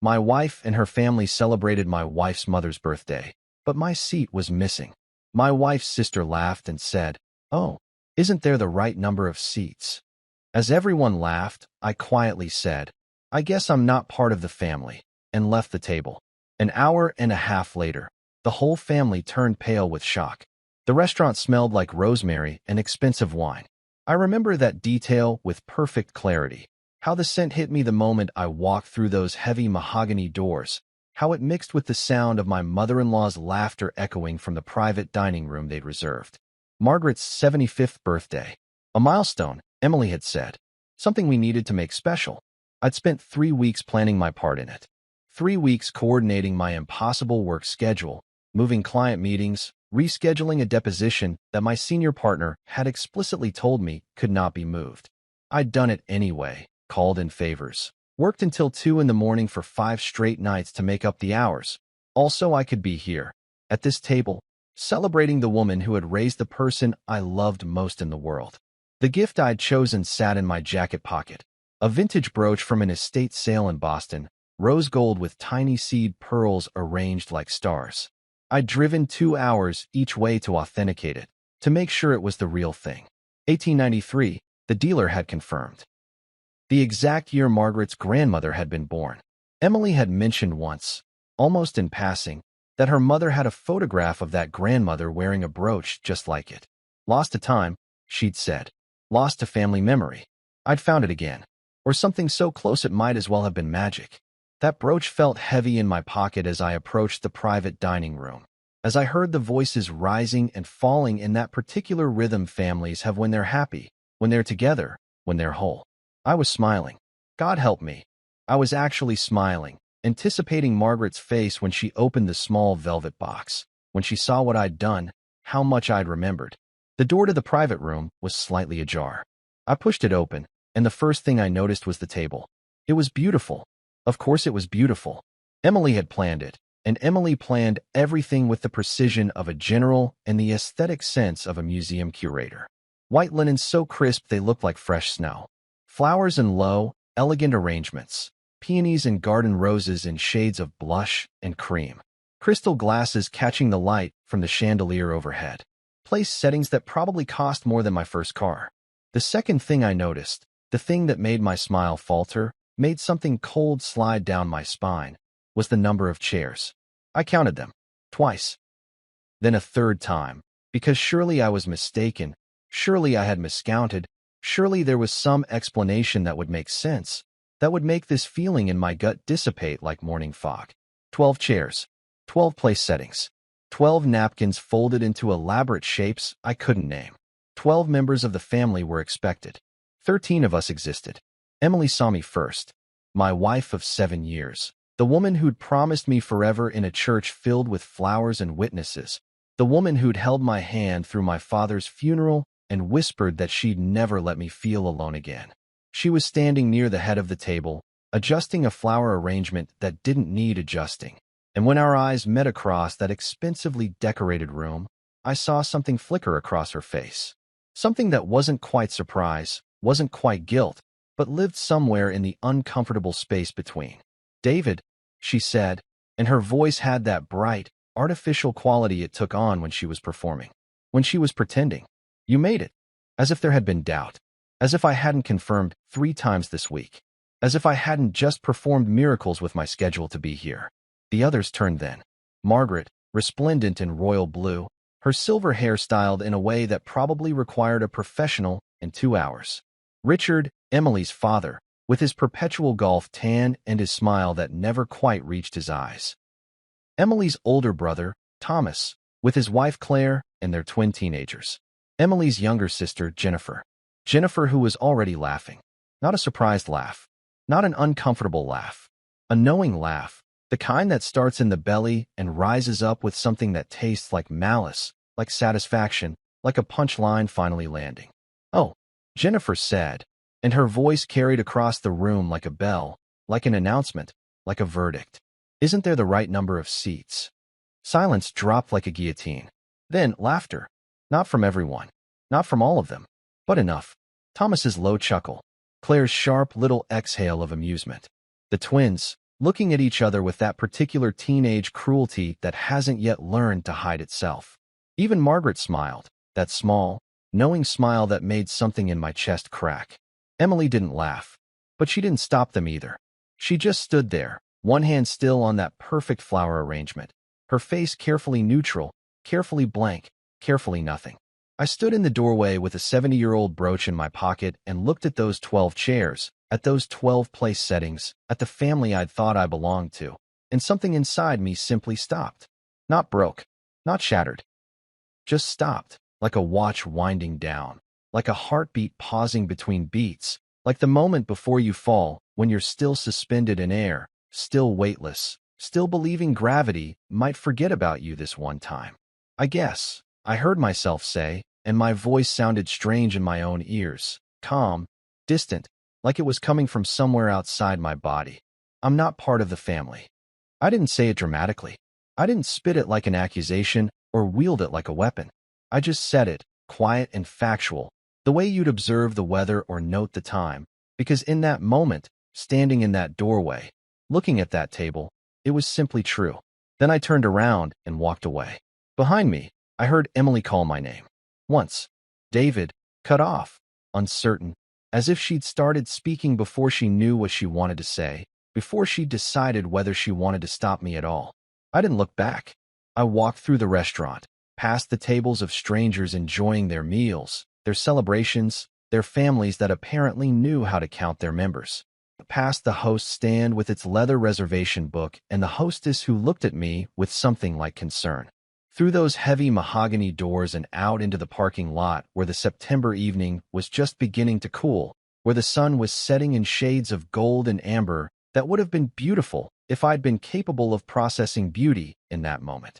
My wife and her family celebrated my wife's mother's birthday, but my seat was missing. My wife's sister laughed and said, "Oh, isn't there the right number of seats?" As everyone laughed, I quietly said, "I guess I'm not part of the family," and left the table. An hour and a half later, the whole family turned pale with shock. The restaurant smelled like rosemary and expensive wine. I remember that detail with perfect clarity. How the scent hit me the moment I walked through those heavy mahogany doors. How it mixed with the sound of my mother-in-law's laughter echoing from the private dining room they'd reserved. Margaret's 75th birthday. A milestone, Emily had said. Something we needed to make special. I'd spent 3 weeks planning my part in it. 3 weeks coordinating my impossible work schedule, moving client meetings, rescheduling a deposition that my senior partner had explicitly told me could not be moved. I'd done it anyway, called in favors, worked until 2 in the morning for 5 straight nights to make up the hours. Also, I could be here, at this table, celebrating the woman who had raised the person I loved most in the world. The gift I'd chosen sat in my jacket pocket, a vintage brooch from an estate sale in Boston, rose gold with tiny seed pearls arranged like stars. I'd driven 2 hours each way to authenticate it, to make sure it was the real thing. 1893, the dealer had confirmed. The exact year Margaret's grandmother had been born. Emily had mentioned once, almost in passing, that her mother had a photograph of that grandmother wearing a brooch just like it. Lost to time, she'd said. Lost to family memory. I'd found it again. Or something so close it might as well have been magic. That brooch felt heavy in my pocket as I approached the private dining room. As I heard the voices rising and falling in that particular rhythm families have when they're happy, when they're together, when they're whole. I was smiling. God help me. I was actually smiling, anticipating Margaret's face when she opened the small velvet box, when she saw what I'd done, how much I'd remembered. The door to the private room was slightly ajar. I pushed it open, and the first thing I noticed was the table. It was beautiful. Of course it was beautiful. Emily had planned it, and Emily planned everything with the precision of a general and the aesthetic sense of a museum curator. White linens so crisp they looked like fresh snow. Flowers in low, elegant arrangements. Peonies and garden roses in shades of blush and cream. Crystal glasses catching the light from the chandelier overhead. Place settings that probably cost more than my first car. The second thing I noticed, the thing that made my smile falter, made something cold slide down my spine, was the number of chairs. I counted them. Twice. Then a third time, because surely I was mistaken, surely I had miscounted, surely there was some explanation that would make sense, that would make this feeling in my gut dissipate like morning fog. 12 chairs. 12 place settings. 12 napkins folded into elaborate shapes I couldn't name. 12 members of the family were expected. 13 of us existed. Emily saw me first. My wife of 7 years. The woman who'd promised me forever in a church filled with flowers and witnesses. The woman who'd held my hand through my father's funeral and whispered that she'd never let me feel alone again. She was standing near the head of the table, adjusting a flower arrangement that didn't need adjusting. And when our eyes met across that expensively decorated room, I saw something flicker across her face. Something that wasn't quite surprise, wasn't quite guilt, but lived somewhere in the uncomfortable space between. "David," she said, and her voice had that bright, artificial quality it took on when she was performing, when she was pretending. "You made it." As if there had been doubt. As if I hadn't confirmed 3 times this week. As if I hadn't just performed miracles with my schedule to be here. The others turned then. Margaret, resplendent in royal blue, her silver hair styled in a way that probably required a professional in 2 hours. Richard, Emily's father, with his perpetual golf tan and his smile that never quite reached his eyes. Emily's older brother, Thomas, with his wife Claire and their twin teenagers. Emily's younger sister, Jennifer. Jennifer, who was already laughing. Not a surprised laugh. Not an uncomfortable laugh. A knowing laugh. The kind that starts in the belly and rises up with something that tastes like malice, like satisfaction, like a punchline finally landing. "Oh," Jennifer said, and her voice carried across the room like a bell, like an announcement, like a verdict. "Isn't there the right number of seats?" Silence dropped like a guillotine. Then laughter. Not from everyone. Not from all of them. But enough. Thomas's low chuckle. Claire's sharp little exhale of amusement. The twins, looking at each other with that particular teenage cruelty that hasn't yet learned to hide itself. Even Margaret smiled, that small, knowing smile that made something in my chest crack. Emily didn't laugh, but she didn't stop them either. She just stood there, one hand still on that perfect flower arrangement, her face carefully neutral, carefully blank, carefully nothing. I stood in the doorway with a 70-year-old brooch in my pocket and looked at those 12 chairs, at those 12 place settings, at the family I'd thought I belonged to, and something inside me simply stopped. Not broke, not shattered. Just stopped, like a watch winding down, like a heartbeat pausing between beats, like the moment before you fall, when you're still suspended in air, still weightless, still believing gravity might forget about you this one time. I guess, I heard myself say, and my voice sounded strange in my own ears, calm, distant, like it was coming from somewhere outside my body. I'm not part of the family. I didn't say it dramatically. I didn't spit it like an accusation or wield it like a weapon. I just said it, quiet and factual, the way you'd observe the weather or note the time, because in that moment, standing in that doorway, looking at that table, it was simply true. Then I turned around and walked away. Behind me, I heard Emily call my name. Once. David, cut off, uncertain, as if she'd started speaking before she knew what she wanted to say, before she decided whether she wanted to stop me at all. I didn't look back. I walked through the restaurant, past the tables of strangers enjoying their meals, their celebrations, their families that apparently knew how to count their members, past the host stand with its leather reservation book and the hostess who looked at me with something like concern. Through those heavy mahogany doors and out into the parking lot where the September evening was just beginning to cool, where the sun was setting in shades of gold and amber that would have been beautiful if I'd been capable of processing beauty in that moment.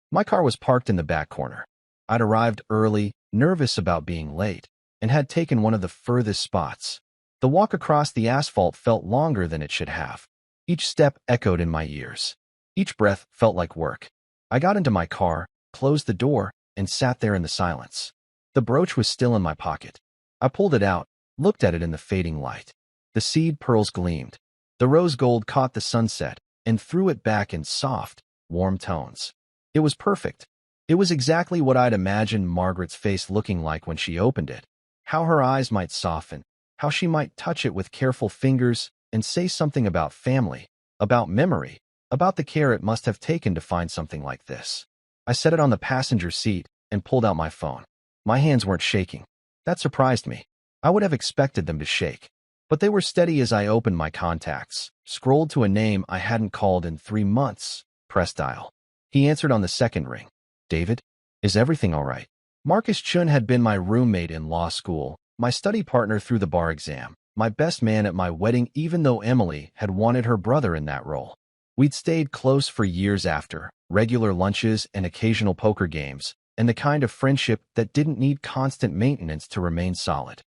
My car was parked in the back corner. I'd arrived early, nervous about being late, and had taken one of the furthest spots. The walk across the asphalt felt longer than it should have. Each step echoed in my ears. Each breath felt like work. I got into my car, closed the door, and sat there in the silence. The brooch was still in my pocket. I pulled it out, looked at it in the fading light. The seed pearls gleamed. The rose gold caught the sunset and threw it back in soft, warm tones. It was perfect. It was exactly what I'd imagined Margaret's face looking like when she opened it. How her eyes might soften, how she might touch it with careful fingers and say something about family, about memory, about the care it must have taken to find something like this. I set it on the passenger seat and pulled out my phone. My hands weren't shaking. That surprised me. I would have expected them to shake. But they were steady as I opened my contacts, scrolled to a name I hadn't called in 3 months, pressed dial. He answered on the second ring. David, is everything all right? Marcus Chun had been my roommate in law school, my study partner through the bar exam, my best man at my wedding even though Emily had wanted her brother in that role. We'd stayed close for years after, regular lunches and occasional poker games, and the kind of friendship that didn't need constant maintenance to remain solid.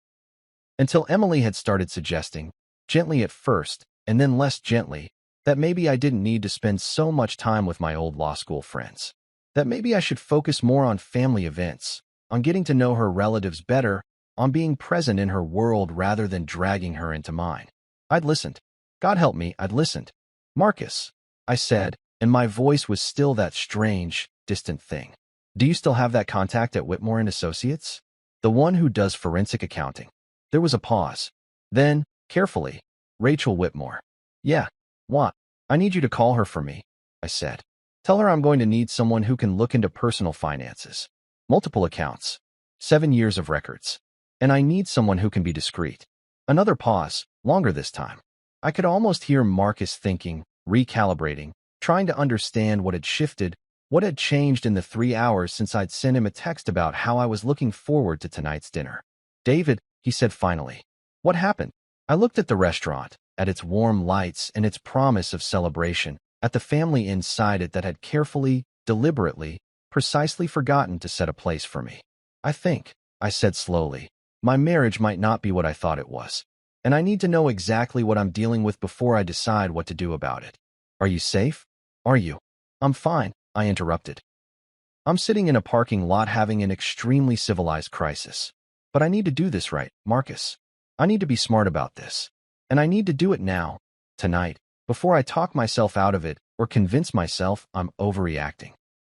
Until Emily had started suggesting, gently at first, and then less gently, that maybe I didn't need to spend so much time with my old law school friends. That maybe I should focus more on family events, on getting to know her relatives better, on being present in her world rather than dragging her into mine. I'd listened. God help me, I'd listened. Marcus, I said, and my voice was still that strange, distant thing. Do you still have that contact at Whitmore and Associates? The one who does forensic accounting. There was a pause. Then, carefully, Rachel Whitmore. Yeah. What? I need you to call her for me, I said. Tell her I'm going to need someone who can look into personal finances. Multiple accounts. 7 years of records. And I need someone who can be discreet. Another pause, longer this time. I could almost hear Marcus thinking, recalibrating, trying to understand what had shifted, what had changed in the 3 hours since I'd sent him a text about how I was looking forward to tonight's dinner. David, he said finally. What happened? I looked at the restaurant, at its warm lights and its promise of celebration, at the family inside it that had carefully, deliberately, precisely forgotten to set a place for me. I think, I said slowly, my marriage might not be what I thought it was. And I need to know exactly what I'm dealing with before I decide what to do about it. Are you safe? Are you? I'm fine, I interrupted. I'm sitting in a parking lot having an extremely civilized crisis. But I need to do this right, Marcus. I need to be smart about this. And I need to do it now, tonight, before I talk myself out of it or convince myself I'm overreacting.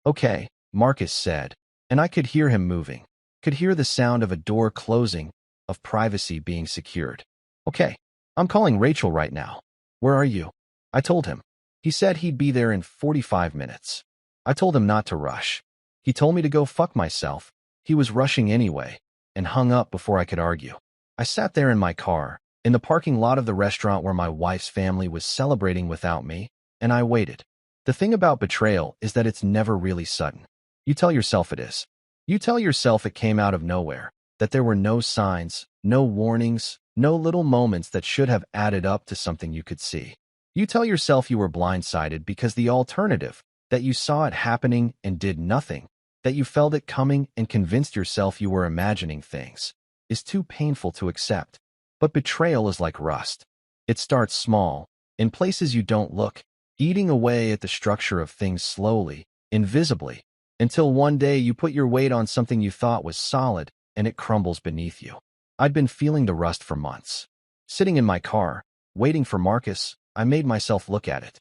Okay, Marcus said, and I could hear him moving, could hear the sound of a door closing, of privacy being secured. Okay, I'm calling Rachel right now. Where are you? I told him. He said he'd be there in 45 minutes. I told him not to rush. He told me to go fuck myself. He was rushing anyway, and hung up before I could argue. I sat there in my car, in the parking lot of the restaurant where my wife's family was celebrating without me, and I waited. The thing about betrayal is that it's never really sudden. You tell yourself it is. You tell yourself it came out of nowhere, that there were no signs, no warnings, no little moments that should have added up to something you could see. You tell yourself you were blindsided because the alternative, that you saw it happening and did nothing, that you felt it coming and convinced yourself you were imagining things, is too painful to accept. But betrayal is like rust. It starts small, in places you don't look, eating away at the structure of things slowly, invisibly, until one day you put your weight on something you thought was solid and it crumbles beneath you. I'd been feeling the rust for months. Sitting in my car, waiting for Marcus, I made myself look at it.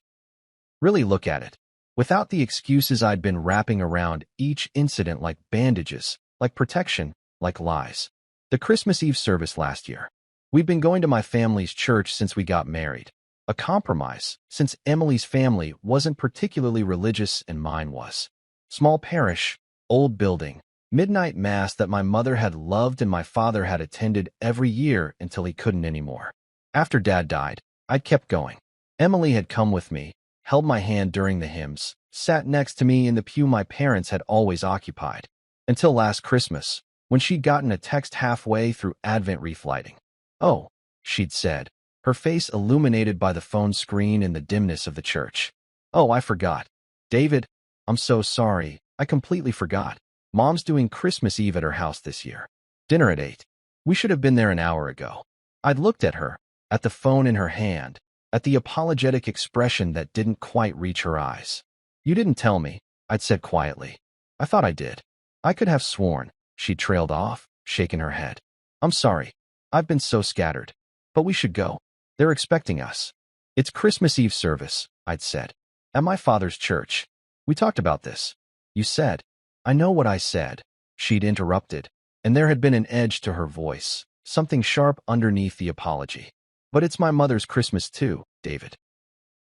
Really look at it. Without the excuses I'd been wrapping around each incident like bandages, like protection, like lies. The Christmas Eve service last year. We'd been going to my family's church since we got married. A compromise, since Emily's family wasn't particularly religious and mine was. Small parish, old building, midnight mass that my mother had loved and my father had attended every year until he couldn't anymore. After Dad died, I'd kept going. Emily had come with me, held my hand during the hymns, sat next to me in the pew my parents had always occupied. Until last Christmas, when she'd gotten a text halfway through Advent wreath lighting. "Oh," she'd said, her face illuminated by the phone screen in the dimness of the church. "Oh, I forgot. David, I'm so sorry. I completely forgot. Mom's doing Christmas Eve at her house this year. Dinner at 8. We should have been there an hour ago." I'd looked at her, at the phone in her hand, at the apologetic expression that didn't quite reach her eyes. "You didn't tell me," I'd said quietly. "I thought I did." I could have sworn, she trailed off, shaking her head. "I'm sorry. I've been so scattered. But we should go. They're expecting us." "It's Christmas Eve service," I'd said. "At my father's church. We talked about this." "You said." "I know what I said," she'd interrupted, and there had been an edge to her voice, something sharp underneath the apology. "But it's my mother's Christmas too, David.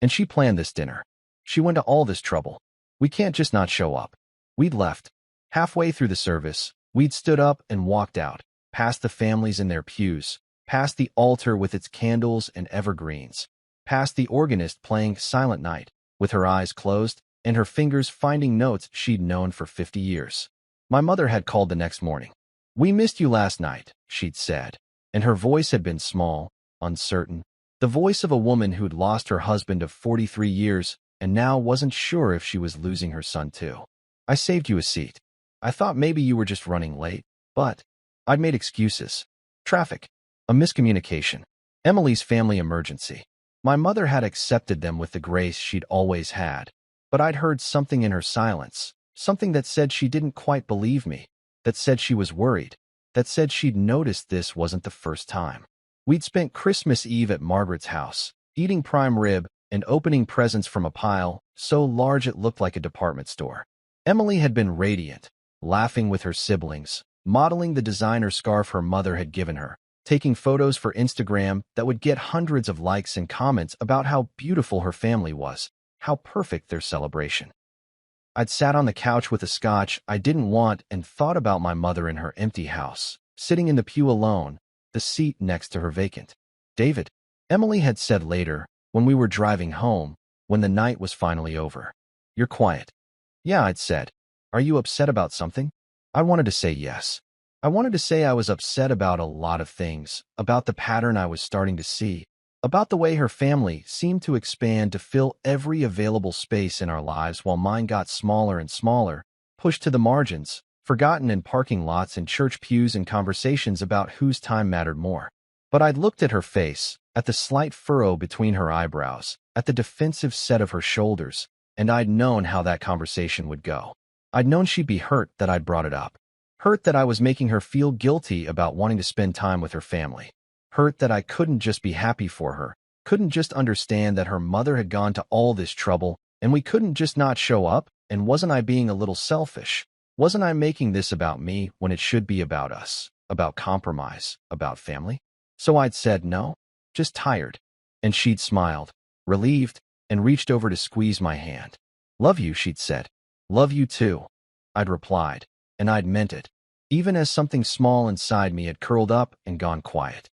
And she planned this dinner. She went to all this trouble. We can't just not show up." We'd left. Halfway through the service, we'd stood up and walked out, past the families in their pews, past the altar with its candles and evergreens, past the organist playing Silent Night, with her eyes closed and her fingers finding notes she'd known for 50 years. My mother had called the next morning. "We missed you last night," she'd said, and her voice had been small, uncertain, the voice of a woman who'd lost her husband of 43 years and now wasn't sure if she was losing her son too. "I saved you a seat. I thought maybe you were just running late, but..." I'd made excuses. Traffic. A miscommunication. Emily's family emergency. My mother had accepted them with the grace she'd always had, but I'd heard something in her silence, something that said she didn't quite believe me, that said she was worried, that said she'd noticed this wasn't the first time. We'd spent Christmas Eve at Margaret's house, eating prime rib and opening presents from a pile so large it looked like a department store. Emily had been radiant, laughing with her siblings, modeling the designer scarf her mother had given her, taking photos for Instagram that would get hundreds of likes and comments about how beautiful her family was, how perfect their celebration. I'd sat on the couch with a scotch I didn't want and thought about my mother in her empty house, sitting in the pew alone, the seat next to her vacant. "David," Emily had said later, when we were driving home, when the night was finally over. "You're quiet." "Yeah," I'd said. "Are you upset about something?" I wanted to say yes. I wanted to say I was upset about a lot of things, about the pattern I was starting to see, about the way her family seemed to expand to fill every available space in our lives while mine got smaller and smaller, pushed to the margins, forgotten in parking lots and church pews and conversations about whose time mattered more. But I'd looked at her face, at the slight furrow between her eyebrows, at the defensive set of her shoulders, and I'd known how that conversation would go. I'd known she'd be hurt that I'd brought it up. Hurt that I was making her feel guilty about wanting to spend time with her family. Hurt that I couldn't just be happy for her, couldn't just understand that her mother had gone to all this trouble and we couldn't just not show up? And wasn't I being a little selfish? Wasn't I making this about me when it should be about us, about compromise, about family? So I'd said no, just tired. And she'd smiled, relieved, and reached over to squeeze my hand. Love you, she'd said. Love you too. I'd replied, and I'd meant it, even as something small inside me had curled up and gone quiet.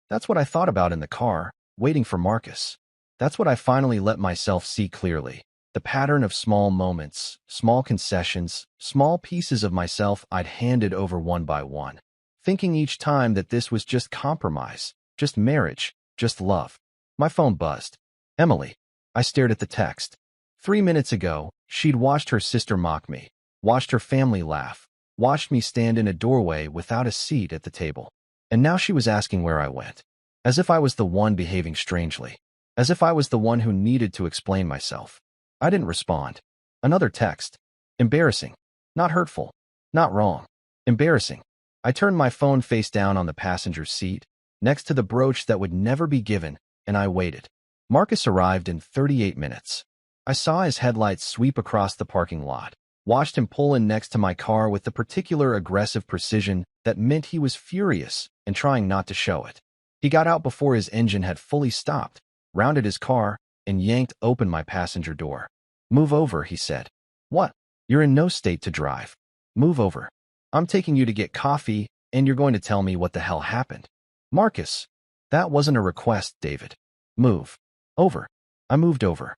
That's what I thought about in the car, waiting for Marcus. That's what I finally let myself see clearly. The pattern of small moments, small concessions, small pieces of myself I'd handed over one by one, thinking each time that this was just compromise, just marriage, just love. My phone buzzed. Emily. I stared at the text. 3 minutes ago, she'd watched her sister mock me, watched her family laugh, watched me stand in a doorway without a seat at the table. And now she was asking where I went, as if I was the one behaving strangely, as if I was the one who needed to explain myself. I didn't respond. Another text. Embarrassing. Not hurtful. Not wrong. Embarrassing. I turned my phone face down on the passenger seat, next to the brooch that would never be given, and I waited. Marcus arrived in 38 minutes. I saw his headlights sweep across the parking lot, watched him pull in next to my car with the particular aggressive precision that meant he was furious and trying not to show it. He got out before his engine had fully stopped, rounded his car, and yanked open my passenger door. Move over, he said. What? You're in no state to drive. Move over. I'm taking you to get coffee, and you're going to tell me what the hell happened. Marcus, that wasn't a request, David. Move. Over. I moved over.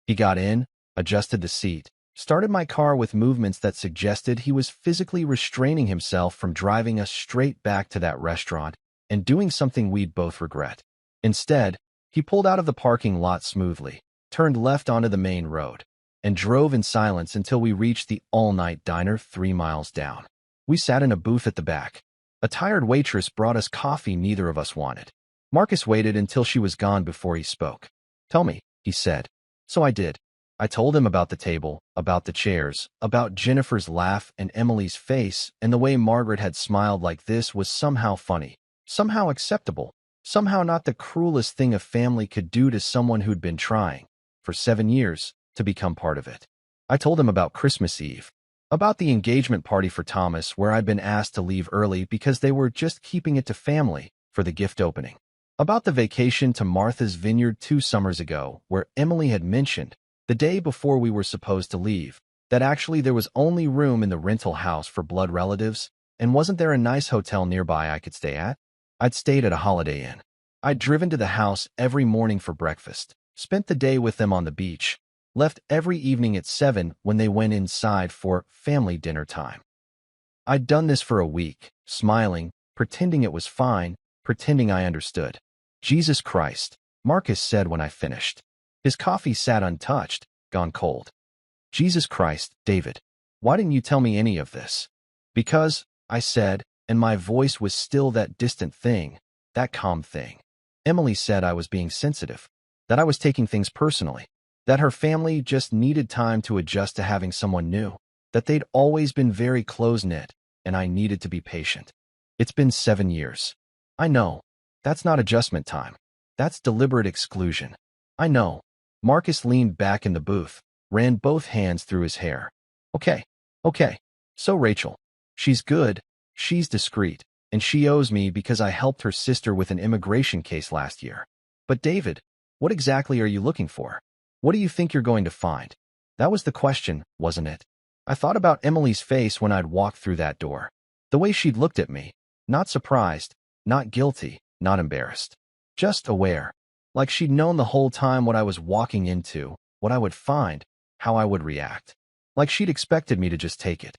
He got in, adjusted the seat, started my car with movements that suggested he was physically restraining himself from driving us straight back to that restaurant and doing something we'd both regret. Instead, he pulled out of the parking lot smoothly, turned left onto the main road, and drove in silence until we reached the all-night diner 3 miles down. We sat in a booth at the back. A tired waitress brought us coffee neither of us wanted. Marcus waited until she was gone before he spoke. Tell me, he said. So I did. I told him about the table, about the chairs, about Jennifer's laugh and Emily's face, and the way Margaret had smiled like this was somehow funny, somehow acceptable, somehow not the cruelest thing a family could do to someone who'd been trying, for 7 years, to become part of it. I told him about Christmas Eve, about the engagement party for Thomas where I'd been asked to leave early because they were just keeping it to family for the gift opening, about the vacation to Martha's Vineyard 2 summers ago where Emily had mentioned, the day before we were supposed to leave, that actually there was only room in the rental house for blood relatives, and wasn't there a nice hotel nearby I could stay at? I'd stayed at a Holiday Inn. I'd driven to the house every morning for breakfast, spent the day with them on the beach, left every evening at 7 when they went inside for family dinner time. I'd done this for a week, smiling, pretending it was fine, pretending I understood. Jesus Christ, Marcus said when I finished. His coffee sat untouched, gone cold. Jesus Christ, David, why didn't you tell me any of this? Because, I said, and my voice was still that distant thing, that calm thing. Emily said I was being sensitive, that I was taking things personally, that her family just needed time to adjust to having someone new, that they'd always been very close-knit, and I needed to be patient. It's been 7 years. I know. That's not adjustment time. That's deliberate exclusion. I know. Marcus leaned back in the booth, ran both hands through his hair. Okay. So Rachel. She's good, she's discreet, and she owes me because I helped her sister with an immigration case last year. But David, what exactly are you looking for? What do you think you're going to find? That was the question, wasn't it? I thought about Emily's face when I'd walked through that door. The way she'd looked at me, not surprised, not guilty, not embarrassed. Just aware. Like she'd known the whole time what I was walking into, what I would find, how I would react. Like she'd expected me to just take it.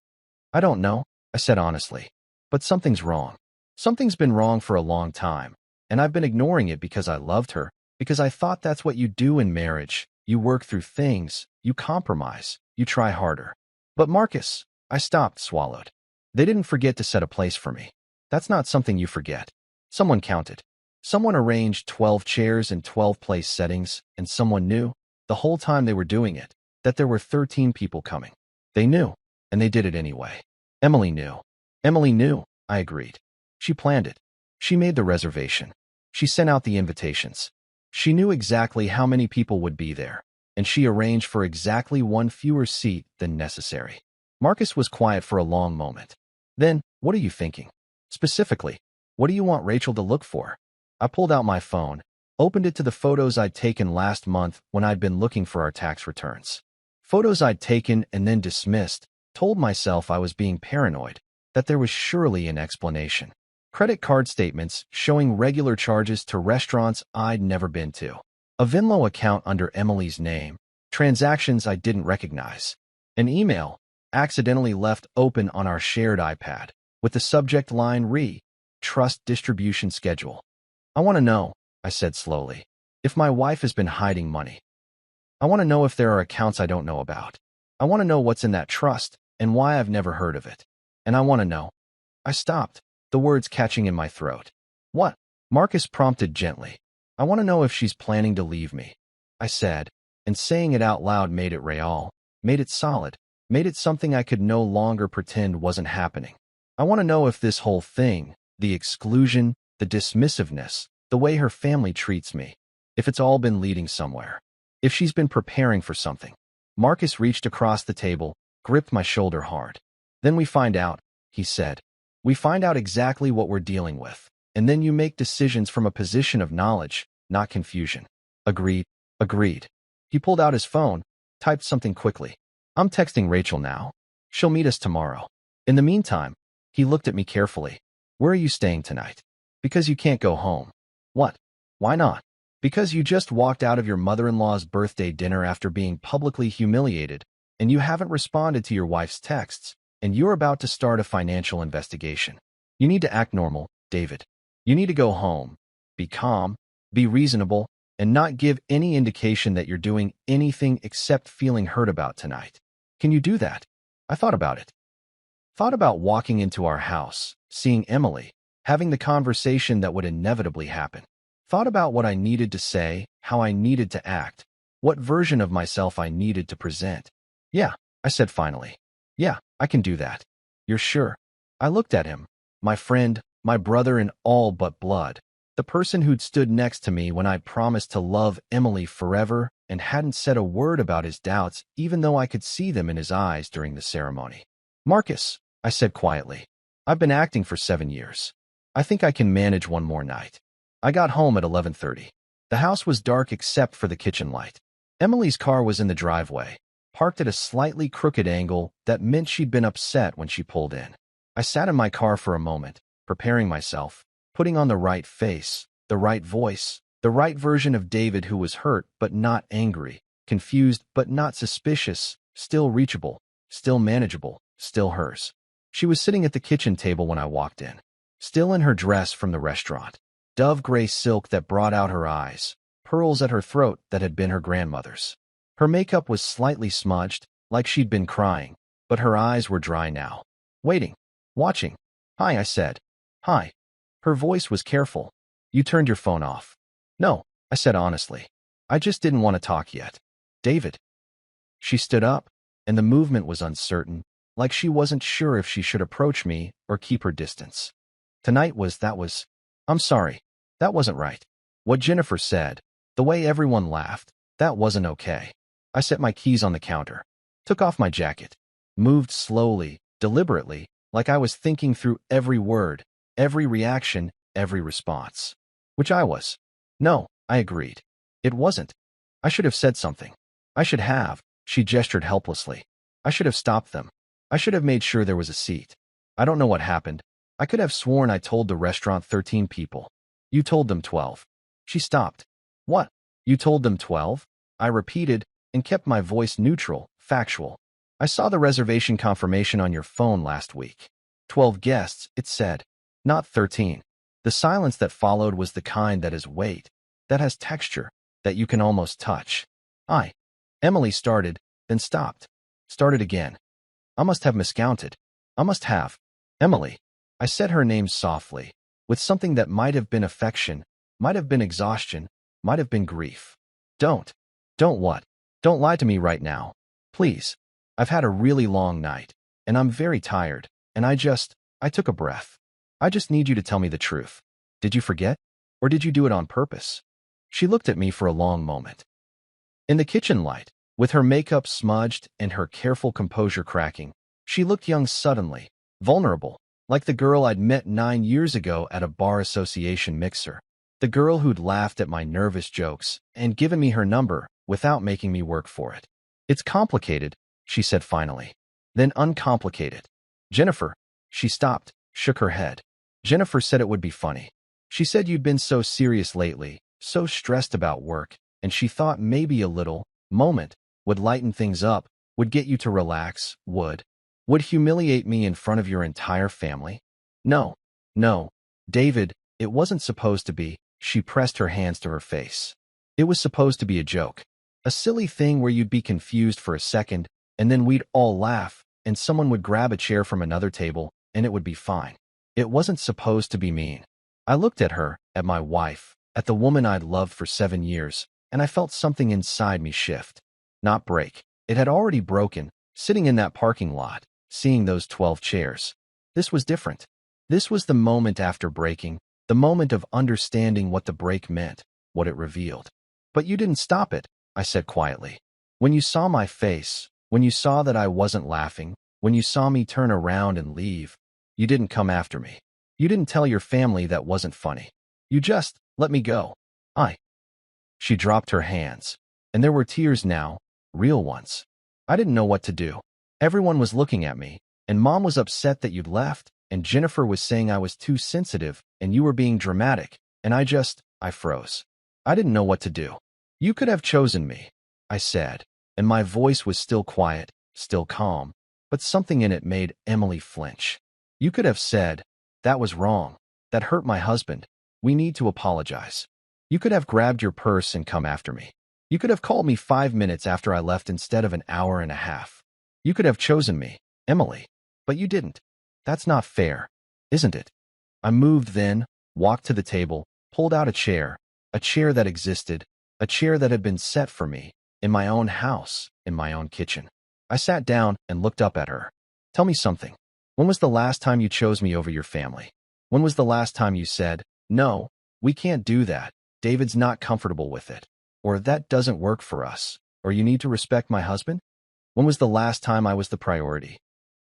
I don't know, I said honestly. But something's wrong. Something's been wrong for a long time, and I've been ignoring it because I loved her, because I thought that's what you do in marriage. You work through things, you compromise, you try harder. But Marcus, I stopped, swallowed. They didn't forget to set a place for me. That's not something you forget. Someone counted. Someone arranged 12 chairs in 12 place settings, and someone knew, the whole time they were doing it, that there were 13 people coming. They knew, and they did it anyway. Emily knew. Emily knew, I agreed. She planned it. She made the reservation. She sent out the invitations. She knew exactly how many people would be there, and she arranged for exactly one fewer seat than necessary. Marcus was quiet for a long moment. Then, what are you thinking? Specifically, what do you want Rachel to look for? I pulled out my phone, opened it to the photos I'd taken last month when I'd been looking for our tax returns. Photos I'd taken and then dismissed, told myself I was being paranoid, that there was surely an explanation. Credit card statements showing regular charges to restaurants I'd never been to. A Venmo account under Emily's name, transactions I didn't recognize. An email accidentally left open on our shared iPad, with the subject line Trust Distribution Schedule. I want to know, I said slowly, if my wife has been hiding money. I want to know if there are accounts I don't know about. I want to know what's in that trust and why I've never heard of it. And I want to know. I stopped, the words catching in my throat. What? Marcus prompted gently. I want to know if she's planning to leave me, I said, and saying it out loud made it real, made it solid, made it something I could no longer pretend wasn't happening. I want to know if this whole thing, the exclusion, the dismissiveness, the way her family treats me, if it's all been leading somewhere, if she's been preparing for something. Marcus reached across the table, gripped my shoulder hard. Then we find out, he said. We find out exactly what we're dealing with, and then you make decisions from a position of knowledge, not confusion. Agreed, agreed. He pulled out his phone, typed something quickly. I'm texting Rachel now. She'll meet us tomorrow. In the meantime, he looked at me carefully. Where are you staying tonight? Because you can't go home. What? Why not? Because you just walked out of your mother-in-law's birthday dinner after being publicly humiliated, and you haven't responded to your wife's texts, and you're about to start a financial investigation. You need to act normal, David. You need to go home, be calm, be reasonable, and not give any indication that you're doing anything except feeling hurt about tonight. Can you do that? I thought about it. Thought about walking into our house, seeing Emily, having the conversation that would inevitably happen. Thought about what I needed to say, how I needed to act, what version of myself I needed to present. Yeah, I said finally. Yeah, I can do that. You're sure? I looked at him, my friend, my brother in all but blood, the person who'd stood next to me when I promised to love Emily forever and hadn't said a word about his doubts even though I could see them in his eyes during the ceremony. Marcus, I said quietly, I've been acting for 7 years. I think I can manage one more night. I got home at 11:30. The house was dark except for the kitchen light. Emily's car was in the driveway, parked at a slightly crooked angle that meant she'd been upset when she pulled in. I sat in my car for a moment, preparing myself, putting on the right face, the right voice, the right version of David who was hurt but not angry, confused but not suspicious, still reachable, still manageable, still hers. She was sitting at the kitchen table when I walked in, still in her dress from the restaurant, dove gray silk that brought out her eyes, pearls at her throat that had been her grandmother's. Her makeup was slightly smudged, like she'd been crying, but her eyes were dry now. Waiting. Watching. Hi, I said. Hi. Her voice was careful. You turned your phone off. No, I said honestly. I just didn't want to talk yet. David. She stood up, and the movement was uncertain, like she wasn't sure if she should approach me or keep her distance. Tonight I'm sorry. That wasn't right. What Jennifer said, the way everyone laughed, that wasn't okay. I set my keys on the counter, took off my jacket, moved slowly, deliberately, like I was thinking through every word, every reaction, every response. Which I was. No, I agreed. It wasn't. I should have said something. I should have, she gestured helplessly. I should have stopped them. I should have made sure there was a seat. I don't know what happened. I could have sworn I told the restaurant 13 people. You told them 12. She stopped. What? You told them 12? I repeated, and kept my voice neutral, factual. I saw the reservation confirmation on your phone last week. 12 guests, it said. Not 13. The silence that followed was the kind that has weight, that has texture, that you can almost touch. Emily started, then stopped. Started again. I must have miscounted. I must have. Emily. I said her name softly, with something that might have been affection, might have been exhaustion, might have been grief. Don't what? Don't lie to me right now. Please. I've had a really long night, and I'm very tired, and I took a breath. I just need you to tell me the truth. Did you forget? Or did you do it on purpose? She looked at me for a long moment. In the kitchen light, with her makeup smudged and her careful composure cracking, she looked young suddenly, vulnerable, like the girl I'd met 9 years ago at a bar association mixer. The girl who'd laughed at my nervous jokes and given me her number without making me work for it. It's complicated, she said finally. Then uncomplicated. Jennifer. She stopped, shook her head. Jennifer said it would be funny. She said you'd been so serious lately, so stressed about work, and she thought maybe a little moment would lighten things up, would get you to relax, would humiliate me in front of your entire family. No, no, David, it wasn't supposed to be. She pressed her hands to her face. It was supposed to be a joke. A silly thing where you'd be confused for a second, and then we'd all laugh, and someone would grab a chair from another table, and it would be fine. It wasn't supposed to be mean. I looked at her, at my wife, at the woman I'd loved for 7 years, and I felt something inside me shift. Not break. It had already broken, sitting in that parking lot, seeing those 12 chairs. This was different. This was the moment after breaking, the moment of understanding what the break meant, what it revealed. But you didn't stop it, I said quietly. When you saw my face, when you saw that I wasn't laughing, when you saw me turn around and leave, you didn't come after me. You didn't tell your family that wasn't funny. You just let me go. She dropped her hands, and there were tears now, real ones. I didn't know what to do. Everyone was looking at me, and Mom was upset that you'd left, and Jennifer was saying I was too sensitive, and you were being dramatic, and I froze. I didn't know what to do. You could have chosen me, I said, and my voice was still quiet, still calm, but something in it made Emily flinch. You could have said, that was wrong. That hurt my husband. We need to apologize. You could have grabbed your purse and come after me. You could have called me 5 minutes after I left instead of an hour and a half. You could have chosen me, Emily, but you didn't. That's not fair, isn't it? I moved then, walked to the table, pulled out a chair that existed, a chair that had been set for me, in my own house, in my own kitchen. I sat down and looked up at her. Tell me something. When was the last time you chose me over your family? When was the last time you said, no, we can't do that, David's not comfortable with it, or that doesn't work for us, or you need to respect my husband? When was the last time I was the priority?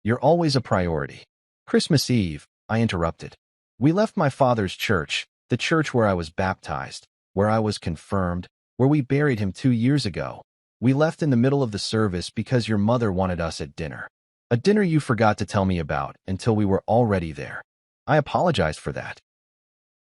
You're always a priority. Christmas Eve, I interrupted. We left my father's church, the church where I was baptized, where I was confirmed, where we buried him 2 years ago. We left in the middle of the service because your mother wanted us at dinner. A dinner you forgot to tell me about until we were already there. I apologized for that.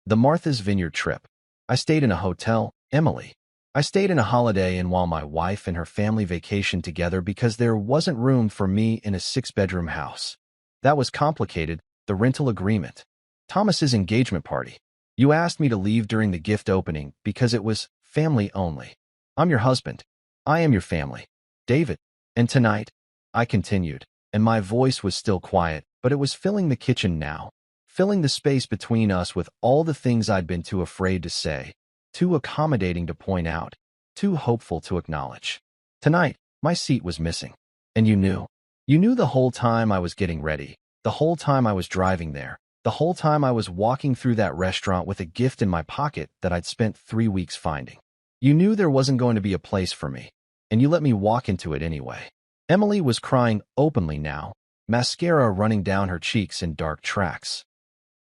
The Martha's Vineyard trip. I stayed in a hotel, Emily. I stayed in a Holiday Inn while my wife and her family vacationed together because there wasn't room for me in a 6-bedroom house. That was complicated, the rental agreement. Thomas's engagement party. You asked me to leave during the gift opening because it was family only. I'm your husband. I am your family. David. And tonight, I continued, and my voice was still quiet, but it was filling the kitchen now, filling the space between us with all the things I'd been too afraid to say, too accommodating to point out, too hopeful to acknowledge. Tonight, my seat was missing. And you knew. You knew the whole time I was getting ready, the whole time I was driving there, the whole time I was walking through that restaurant with a gift in my pocket that I'd spent 3 weeks finding. You knew there wasn't going to be a place for me, and you let me walk into it anyway. Emily was crying openly now, mascara running down her cheeks in dark tracks.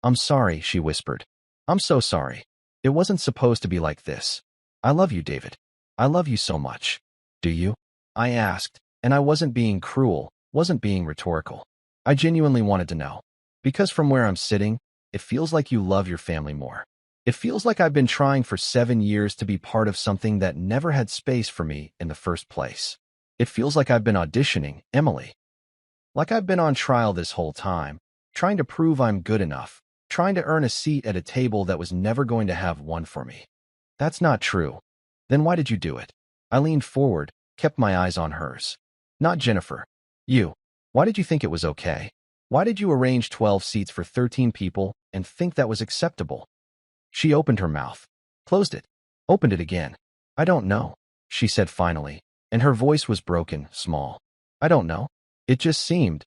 I'm sorry, she whispered. I'm so sorry. It wasn't supposed to be like this. I love you, David. I love you so much. Do you? I asked, and I wasn't being cruel, wasn't being rhetorical. I genuinely wanted to know. Because from where I'm sitting, it feels like you love your family more. It feels like I've been trying for 7 years to be part of something that never had space for me in the first place. It feels like I've been auditioning, Emily. Like I've been on trial this whole time, trying to prove I'm good enough, trying to earn a seat at a table that was never going to have one for me. That's not true. Then why did you do it? I leaned forward, kept my eyes on hers. Not Jennifer. You. Why did you think it was okay? Why did you arrange 12 seats for 13 people and think that was acceptable? She opened her mouth, closed it, opened it again. I don't know, she said finally, and her voice was broken, small. I don't know. It seemed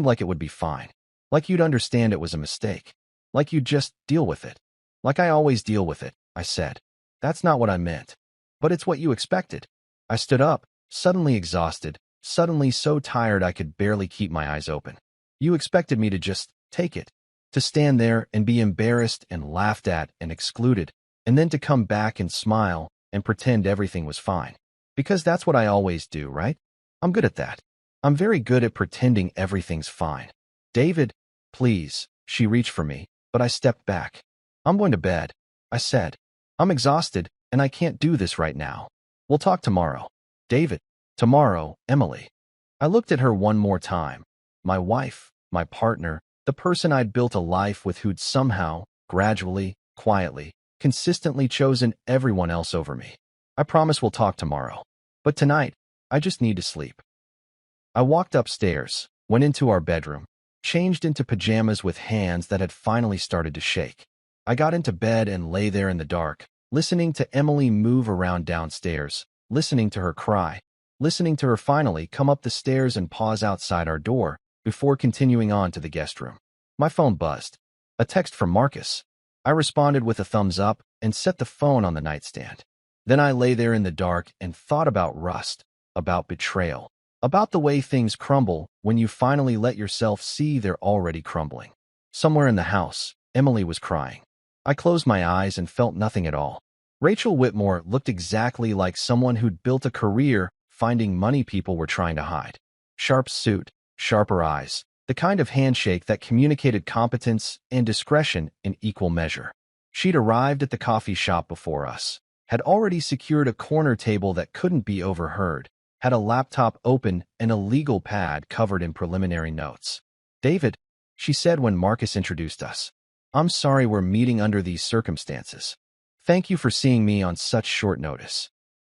like it would be fine. Like you'd understand it was a mistake. Like you'd just deal with it. Like I always deal with it, I said. That's not what I meant. But it's what you expected. I stood up, suddenly exhausted, suddenly so tired I could barely keep my eyes open. You expected me to just take it, to stand there and be embarrassed and laughed at and excluded, and then to come back and smile and pretend everything was fine. Because that's what I always do, right? I'm good at that. I'm very good at pretending everything's fine. David, please, she reached for me, but I stepped back. I'm going to bed, I said. I'm exhausted, and I can't do this right now. We'll talk tomorrow. David, tomorrow, Emily. I looked at her one more time. My wife, my partner, the person I'd built a life with who'd somehow, gradually, quietly, consistently chosen everyone else over me. I promise we'll talk tomorrow. But tonight, I just need to sleep. I walked upstairs, went into our bedroom, changed into pajamas with hands that had finally started to shake. I got into bed and lay there in the dark, listening to Emily move around downstairs, listening to her cry, listening to her finally come up the stairs and pause outside our door before continuing on to the guest room. My phone buzzed. A text from Marcus. I responded with a thumbs up and set the phone on the nightstand. Then I lay there in the dark and thought about rust, about betrayal, about the way things crumble when you finally let yourself see they're already crumbling. Somewhere in the house, Emily was crying. I closed my eyes and felt nothing at all. Rachel Whitmore looked exactly like someone who'd built a career finding money people were trying to hide. Sharp suit, sharper eyes, the kind of handshake that communicated competence and discretion in equal measure. She'd arrived at the coffee shop before us, had already secured a corner table that couldn't be overheard, had a laptop open and a legal pad covered in preliminary notes. David, she said when Marcus introduced us, I'm sorry we're meeting under these circumstances. Thank you for seeing me on such short notice.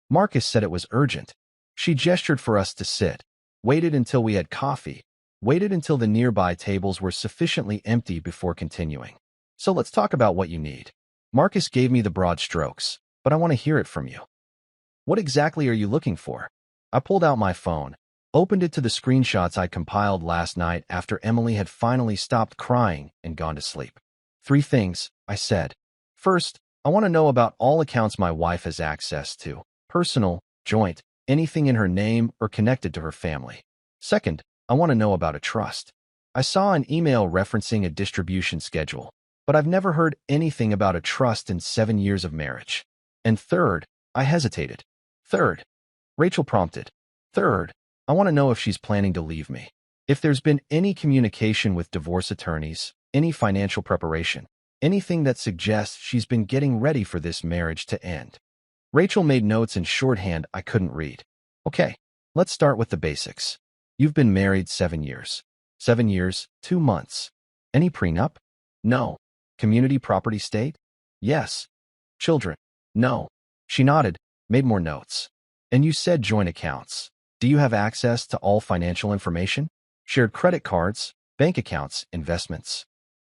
Marcus said it was urgent. She gestured for us to sit, waited until we had coffee, waited until the nearby tables were sufficiently empty before continuing. So let's talk about what you need. Marcus gave me the broad strokes, but I want to hear it from you. What exactly are you looking for? I pulled out my phone, opened it to the screenshots I compiled last night after Emily had finally stopped crying and gone to sleep. 3 things, I said. First, I want to know about all accounts my wife has access to, personal, joint, anything in her name or connected to her family. Second, I want to know about a trust. I saw an email referencing a distribution schedule, but I've never heard anything about a trust in 7 years of marriage. And third, I hesitated. Third, Rachel prompted. Third, I want to know if she's planning to leave me. If there's been any communication with divorce attorneys, any financial preparation, anything that suggests she's been getting ready for this marriage to end. Rachel made notes in shorthand I couldn't read. Okay, let's start with the basics. You've been married 7 years. 7 years, 2 months. Any prenup? No. Community property state? Yes. Children? No. She nodded, made more notes. And you said joint accounts. Do you have access to all financial information? Shared credit cards, bank accounts, investments?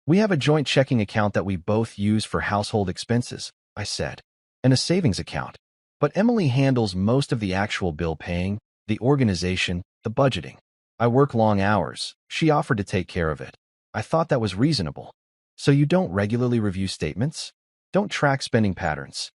We have a joint checking account that we both use for household expenses, I said, and a savings account. But Emily handles most of the actual bill paying, the organization, the budgeting. I work long hours. She offered to take care of it. I thought that was reasonable. So you don't regularly review statements? Don't track spending patterns?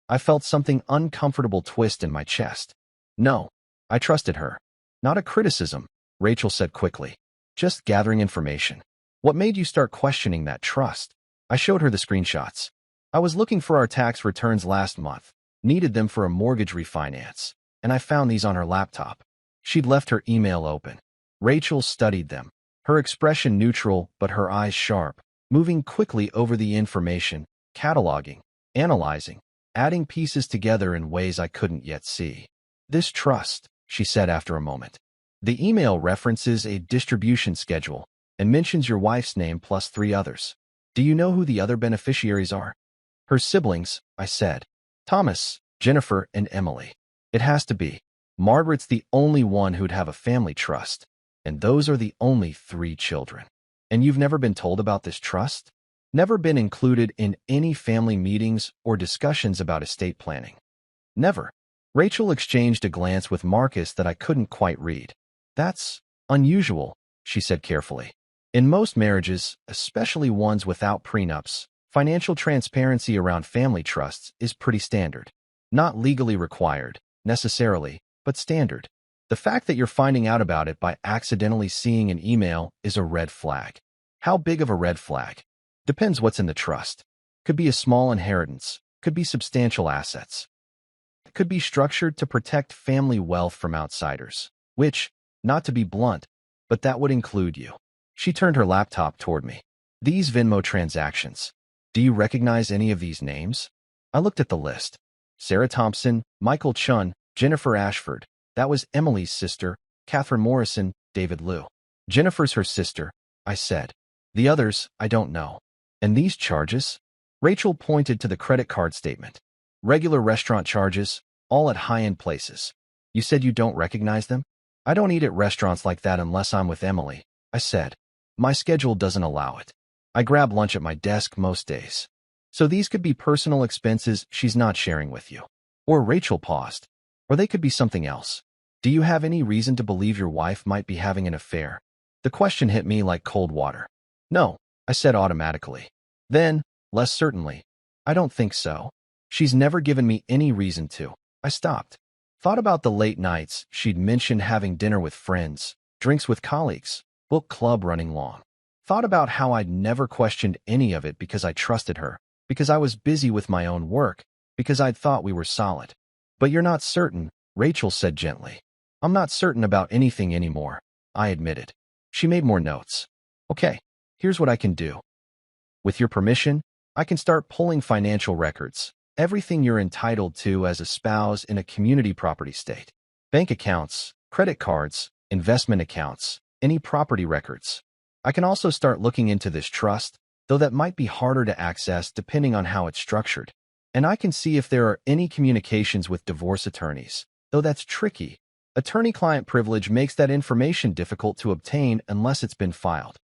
I felt something uncomfortable twist in my chest. No, I trusted her. Not a criticism, Rachel said quickly. Just gathering information. What made you start questioning that trust? I showed her the screenshots. I was looking for our tax returns last month, needed them for a mortgage refinance, and I found these on her laptop. She'd left her email open. Rachel studied them, her expression neutral but her eyes sharp, moving quickly over the information, cataloging, analyzing, adding pieces together in ways I couldn't yet see. This trust, she said after a moment. The email references a distribution schedule and mentions your wife's name plus 3 others. Do you know who the other beneficiaries are? Her siblings, I said. Thomas, Jennifer, and Emily. It has to be. Margaret's the only one who'd have a family trust, and those are the only 3 children. And you've never been told about this trust? Never been included in any family meetings or discussions about estate planning? Never. Rachel exchanged a glance with Marcus that I couldn't quite read. That's unusual, she said carefully. In most marriages, especially ones without prenups, Financial transparency around family trusts is pretty standard. Not legally required, necessarily, but standard. The fact that you're finding out about it by accidentally seeing an email is a red flag. How big of a red flag? Depends what's in the trust. Could be a small inheritance, could be substantial assets. It could be structured to protect family wealth from outsiders, which, not to be blunt, but that would include you. She turned her laptop toward me. These Venmo transactions. Do you recognize any of these names? I looked at the list. Sarah Thompson, Michael Chun, Jennifer Ashford. That was Emily's sister, Catherine Morrison, David Liu. Jennifer's her sister, I said. The others, I don't know. And these charges? Rachel pointed to the credit card statement. Regular restaurant charges, all at high-end places. You said you don't recognize them? I don't eat at restaurants like that unless I'm with Emily, I said. My schedule doesn't allow it. I grab lunch at my desk most days. So these could be personal expenses she's not sharing with you. Or Rachel paused. Or they could be something else. Do you have any reason to believe your wife might be having an affair? The question hit me like cold water. No, I said automatically. Then, less certainly, I don't think so. She's never given me any reason to. I stopped. Thought about the late nights she'd mentioned having dinner with friends, drinks with colleagues, book club running long. Thought about how I'd never questioned any of it because I trusted her, because I was busy with my own work, because I'd thought we were solid. But you're not certain, Rachel said gently. I'm not certain about anything anymore, I admitted. She made more notes. Okay, here's what I can do. With your permission, I can start pulling financial records, everything you're entitled to as a spouse in a community property state. Bank accounts, credit cards, investment accounts, any property records. I can also start looking into this trust, though that might be harder to access depending on how it's structured. And I can see if there are any communications with divorce attorneys, though that's tricky. Attorney-client privilege makes that information difficult to obtain unless it's been filed.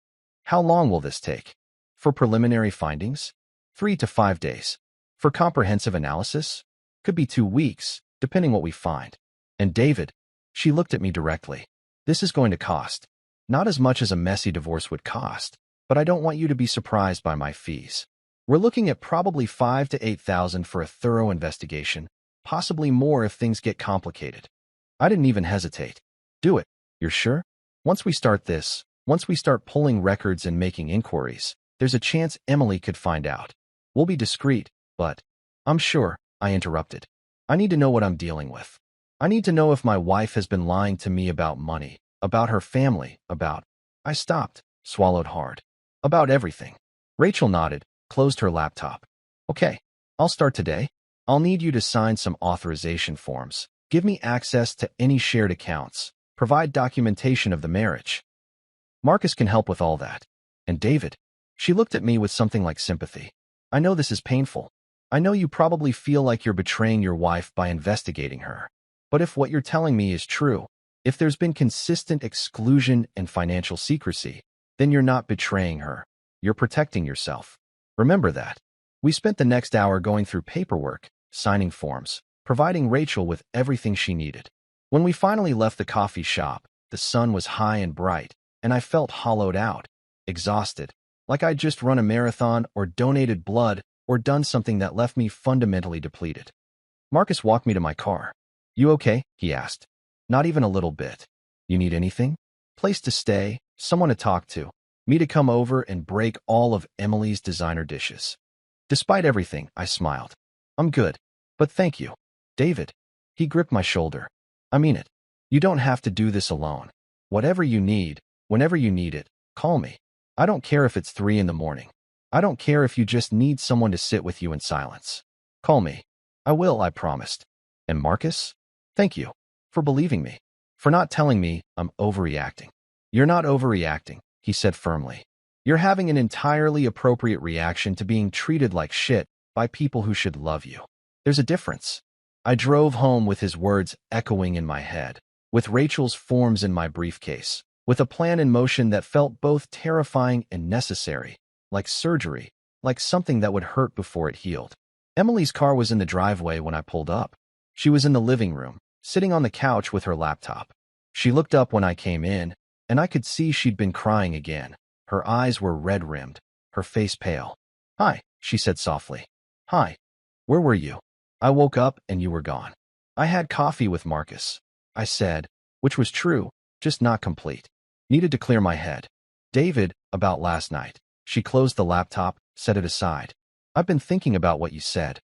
How long will this take? For preliminary findings? 3 to 5 days. For comprehensive analysis? Could be 2 weeks, depending what we find. And David, she looked at me directly. This is going to cost. Not as much as a messy divorce would cost, but I don't want you to be surprised by my fees. We're looking at probably $5,000 to $8,000 for a thorough investigation, possibly more if things get complicated. I didn't even hesitate. Do it. You're sure? Once we start pulling records and making inquiries, there's a chance Emily could find out. We'll be discreet, but I'm sure, I interrupted. I need to know what I'm dealing with. I need to know if my wife has been lying to me about money, about her family, about... I stopped, swallowed hard. About everything. Rachel nodded, closed her laptop. Okay, I'll start today. I'll need you to sign some authorization forms. Give me access to any shared accounts. Provide documentation of the marriage. Marcus can help with all that. And David. She looked at me with something like sympathy. I know this is painful. I know you probably feel like you're betraying your wife by investigating her. But if what you're telling me is true, if there's been consistent exclusion and financial secrecy, then you're not betraying her. You're protecting yourself. Remember that. We spent the next hour going through paperwork, signing forms, providing Rachel with everything she needed. When we finally left the coffee shop, the sun was high and bright, and I felt hollowed out, exhausted, like I'd just run a marathon or donated blood or done something that left me fundamentally depleted. Marcus walked me to my car. You okay? He asked. Not even a little bit. You need anything? Place to stay, someone to talk to, me to come over and break all of Emily's designer dishes. Despite everything, I smiled. I'm good, but thank you. David. He gripped my shoulder. I mean it. You don't have to do this alone. Whatever you need, whenever you need it, call me. I don't care if it's 3 a.m. I don't care if you just need someone to sit with you in silence. Call me. I will, I promised. And Marcus? Thank you. For believing me. For not telling me I'm overreacting. You're not overreacting, he said firmly. You're having an entirely appropriate reaction to being treated like shit by people who should love you. There's a difference. I drove home with his words echoing in my head, with Rachel's forms in my briefcase, with a plan in motion that felt both terrifying and necessary, like surgery, like something that would hurt before it healed. Emily's car was in the driveway when I pulled up. She was in the living room, sitting on the couch with her laptop. She looked up when I came in, and I could see she'd been crying again. Her eyes were red-rimmed, her face pale. Hi, she said softly. Hi. Where were you? I woke up and you were gone. I had coffee with Marcus, I said, which was true, just not complete. Needed to clear my head. David, about last night. She closed the laptop, set it aside. I've been thinking about what you said.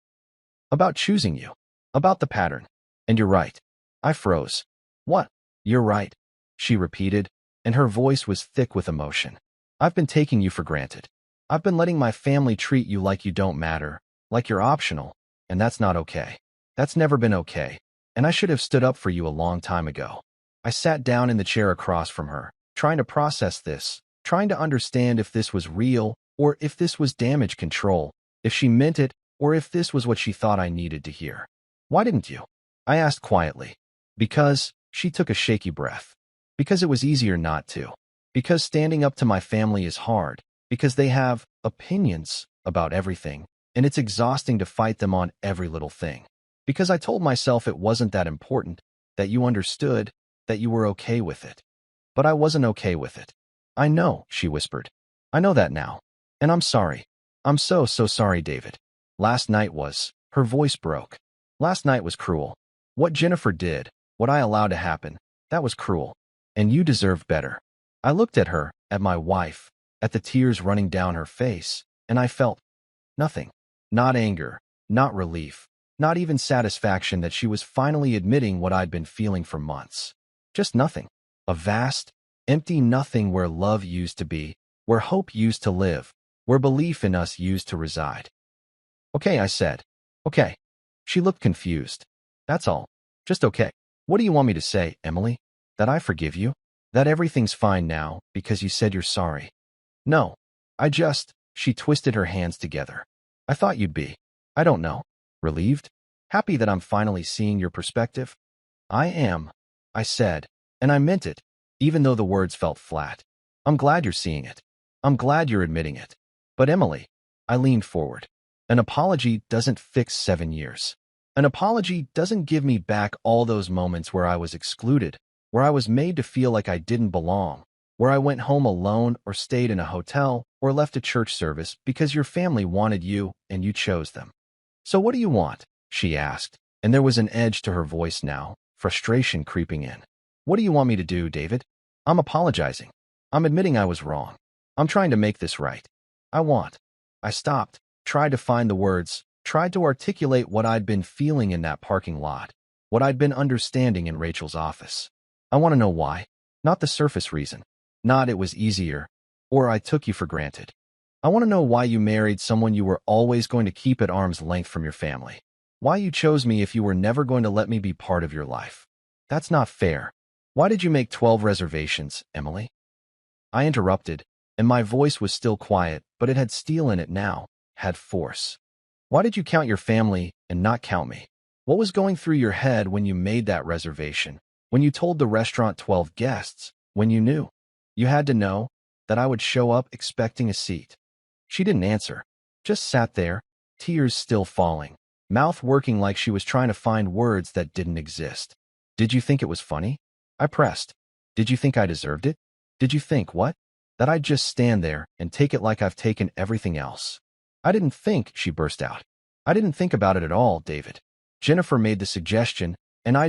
About choosing you. About the pattern. And you're right. I froze. What? You're right, she repeated, and her voice was thick with emotion. I've been taking you for granted. I've been letting my family treat you like you don't matter, like you're optional, and that's not okay. That's never been okay, and I should have stood up for you a long time ago. I sat down in the chair across from her, trying to process this, trying to understand if this was real, or if this was damage control, if she meant it, or if this was what she thought I needed to hear. Why didn't you? I asked quietly. Because, she took a shaky breath. Because it was easier not to. Because standing up to my family is hard. Because they have opinions about everything, and it's exhausting to fight them on every little thing. Because I told myself it wasn't that important, that you understood, that you were okay with it. But I wasn't okay with it. I know, she whispered. I know that now. And I'm sorry. I'm so sorry, David. Last night was, her voice broke. Last night was cruel. What Jennifer did, what I allowed to happen, that was cruel. And you deserved better. I looked at her, at my wife, at the tears running down her face, and I felt nothing. Not anger, not relief, not even satisfaction that she was finally admitting what I'd been feeling for months. Just nothing. A vast, empty nothing where love used to be, where hope used to live, where belief in us used to reside. Okay, I said. Okay. She looked confused. That's all. Just okay. What do you want me to say, Emily? That I forgive you? That everything's fine now because you said you're sorry? No. She twisted her hands together. I thought you'd be. I don't know. Relieved? Happy that I'm finally seeing your perspective? I am, I said, and I meant it, even though the words felt flat. I'm glad you're seeing it. I'm glad you're admitting it. But Emily, I leaned forward. An apology doesn't fix 7 years. An apology doesn't give me back all those moments where I was excluded, where I was made to feel like I didn't belong, where I went home alone or stayed in a hotel or left a church service because your family wanted you and you chose them. So what do you want? She asked, and there was an edge to her voice now, frustration creeping in. What do you want me to do, David? I'm apologizing. I'm admitting I was wrong. I'm trying to make this right. I stopped, tried to find the words, tried to articulate what I'd been feeling in that parking lot, what I'd been understanding in Rachel's office. I want to know why. Not the surface reason. Not it was easier, or I took you for granted. I want to know why you married someone you were always going to keep at arm's length from your family. Why you chose me if you were never going to let me be part of your life. That's not fair. Why did you make 12 reservations, Emily? I interrupted, and my voice was still quiet, but it had steel in it now, had force. Why did you count your family and not count me? What was going through your head when you made that reservation? When you told the restaurant 12 guests? When you knew? You had to know that I would show up expecting a seat. She didn't answer, just sat there, tears still falling, mouth working like she was trying to find words that didn't exist. Did you think it was funny? I pressed. Did you think I deserved it? Did you think what? That I'd just stand there and take it like I've taken everything else? I didn't think, she burst out. I didn't think about it at all, David. Jennifer made the suggestion, and I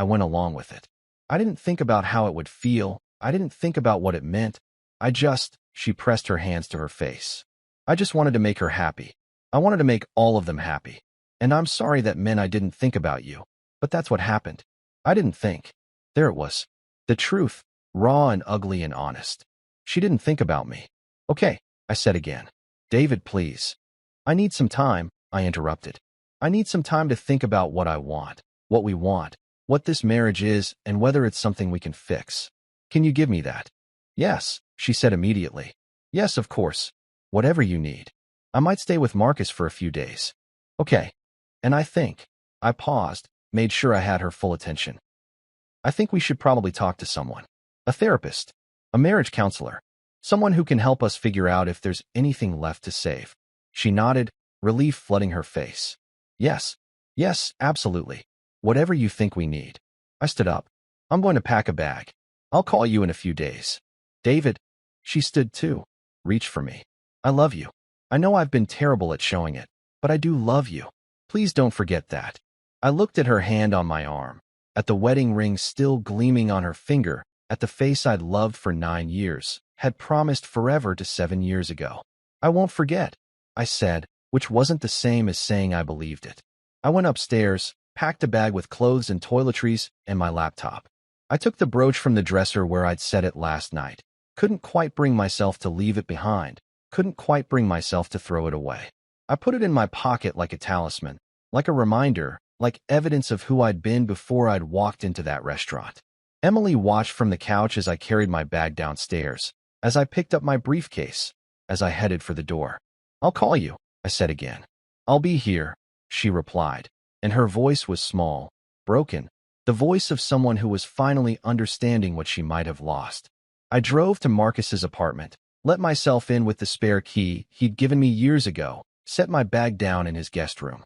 went along with it. I didn't think about how it would feel. I didn't think about what it meant. She pressed her hands to her face. I just wanted to make her happy. I wanted to make all of them happy. And I'm sorry that meant I didn't think about you. But that's what happened. I didn't think. There it was. The truth, raw and ugly and honest. She didn't think about me. Okay, I said again. David, please. I need some time, I interrupted. I need some time to think about what I want, what we want, what this marriage is, and whether it's something we can fix. Can you give me that? Yes, she said immediately. Yes, of course. Whatever you need. I might stay with Marcus for a few days. Okay. And I paused, made sure I had her full attention. I think we should probably talk to someone. A therapist. A marriage counselor. Someone who can help us figure out if there's anything left to save. She nodded, relief flooding her face. Yes, absolutely. Whatever you think we need. I stood up. I'm going to pack a bag. I'll call you in a few days. David. She stood too. Reached for me. I love you. I know I've been terrible at showing it, but I do love you. Please don't forget that. I looked at her hand on my arm, at the wedding ring still gleaming on her finger, at the face I'd loved for 9 years, had promised forever to 7 years ago. I won't forget, I said, which wasn't the same as saying I believed it. I went upstairs, packed a bag with clothes and toiletries, and my laptop. I took the brooch from the dresser where I'd set it last night. Couldn't quite bring myself to leave it behind. Couldn't quite bring myself to throw it away. I put it in my pocket like a talisman, like a reminder, like evidence of who I'd been before I'd walked into that restaurant. Emily watched from the couch as I carried my bag downstairs, as I picked up my briefcase, as I headed for the door. I'll call you, I said again. I'll be here, she replied, and her voice was small, broken, the voice of someone who was finally understanding what she might have lost. I drove to Marcus's apartment, let myself in with the spare key he'd given me years ago, set my bag down in his guest room.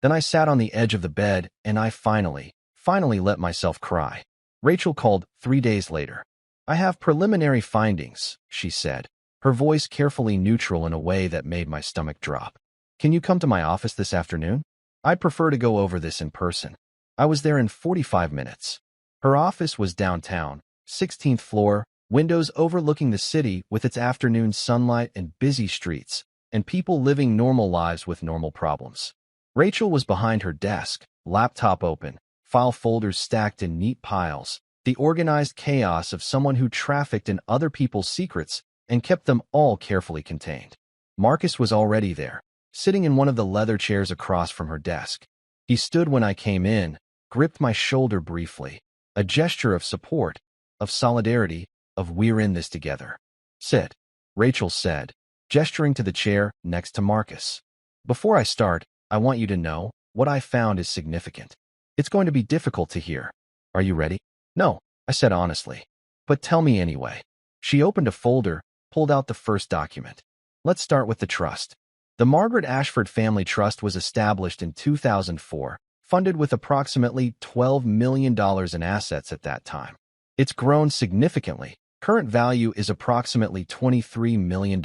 Then I sat on the edge of the bed and I finally let myself cry. Rachel called 3 days later. I have preliminary findings, she said, her voice carefully neutral in a way that made my stomach drop. Can you come to my office this afternoon? I'd prefer to go over this in person. I was there in 45 minutes. Her office was downtown, 16th floor, windows overlooking the city with its afternoon sunlight and busy streets, and people living normal lives with normal problems. Rachel was behind her desk, laptop open, file folders stacked in neat piles, the organized chaos of someone who trafficked in other people's secrets and kept them all carefully contained. Marcus was already there, sitting in one of the leather chairs across from her desk. He stood when I came in, gripped my shoulder briefly, a gesture of support, of solidarity, of we're in this together. Sit, Rachel said, gesturing to the chair next to Marcus. Before I start, I want you to know, what I found is significant. It's going to be difficult to hear. Are you ready? No, I said honestly. But tell me anyway. She opened a folder, pulled out the first document. Let's start with the trust. The Margaret Ashford Family Trust was established in 2004, funded with approximately $12 million in assets at that time. It's grown significantly. Current value is approximately $23 million.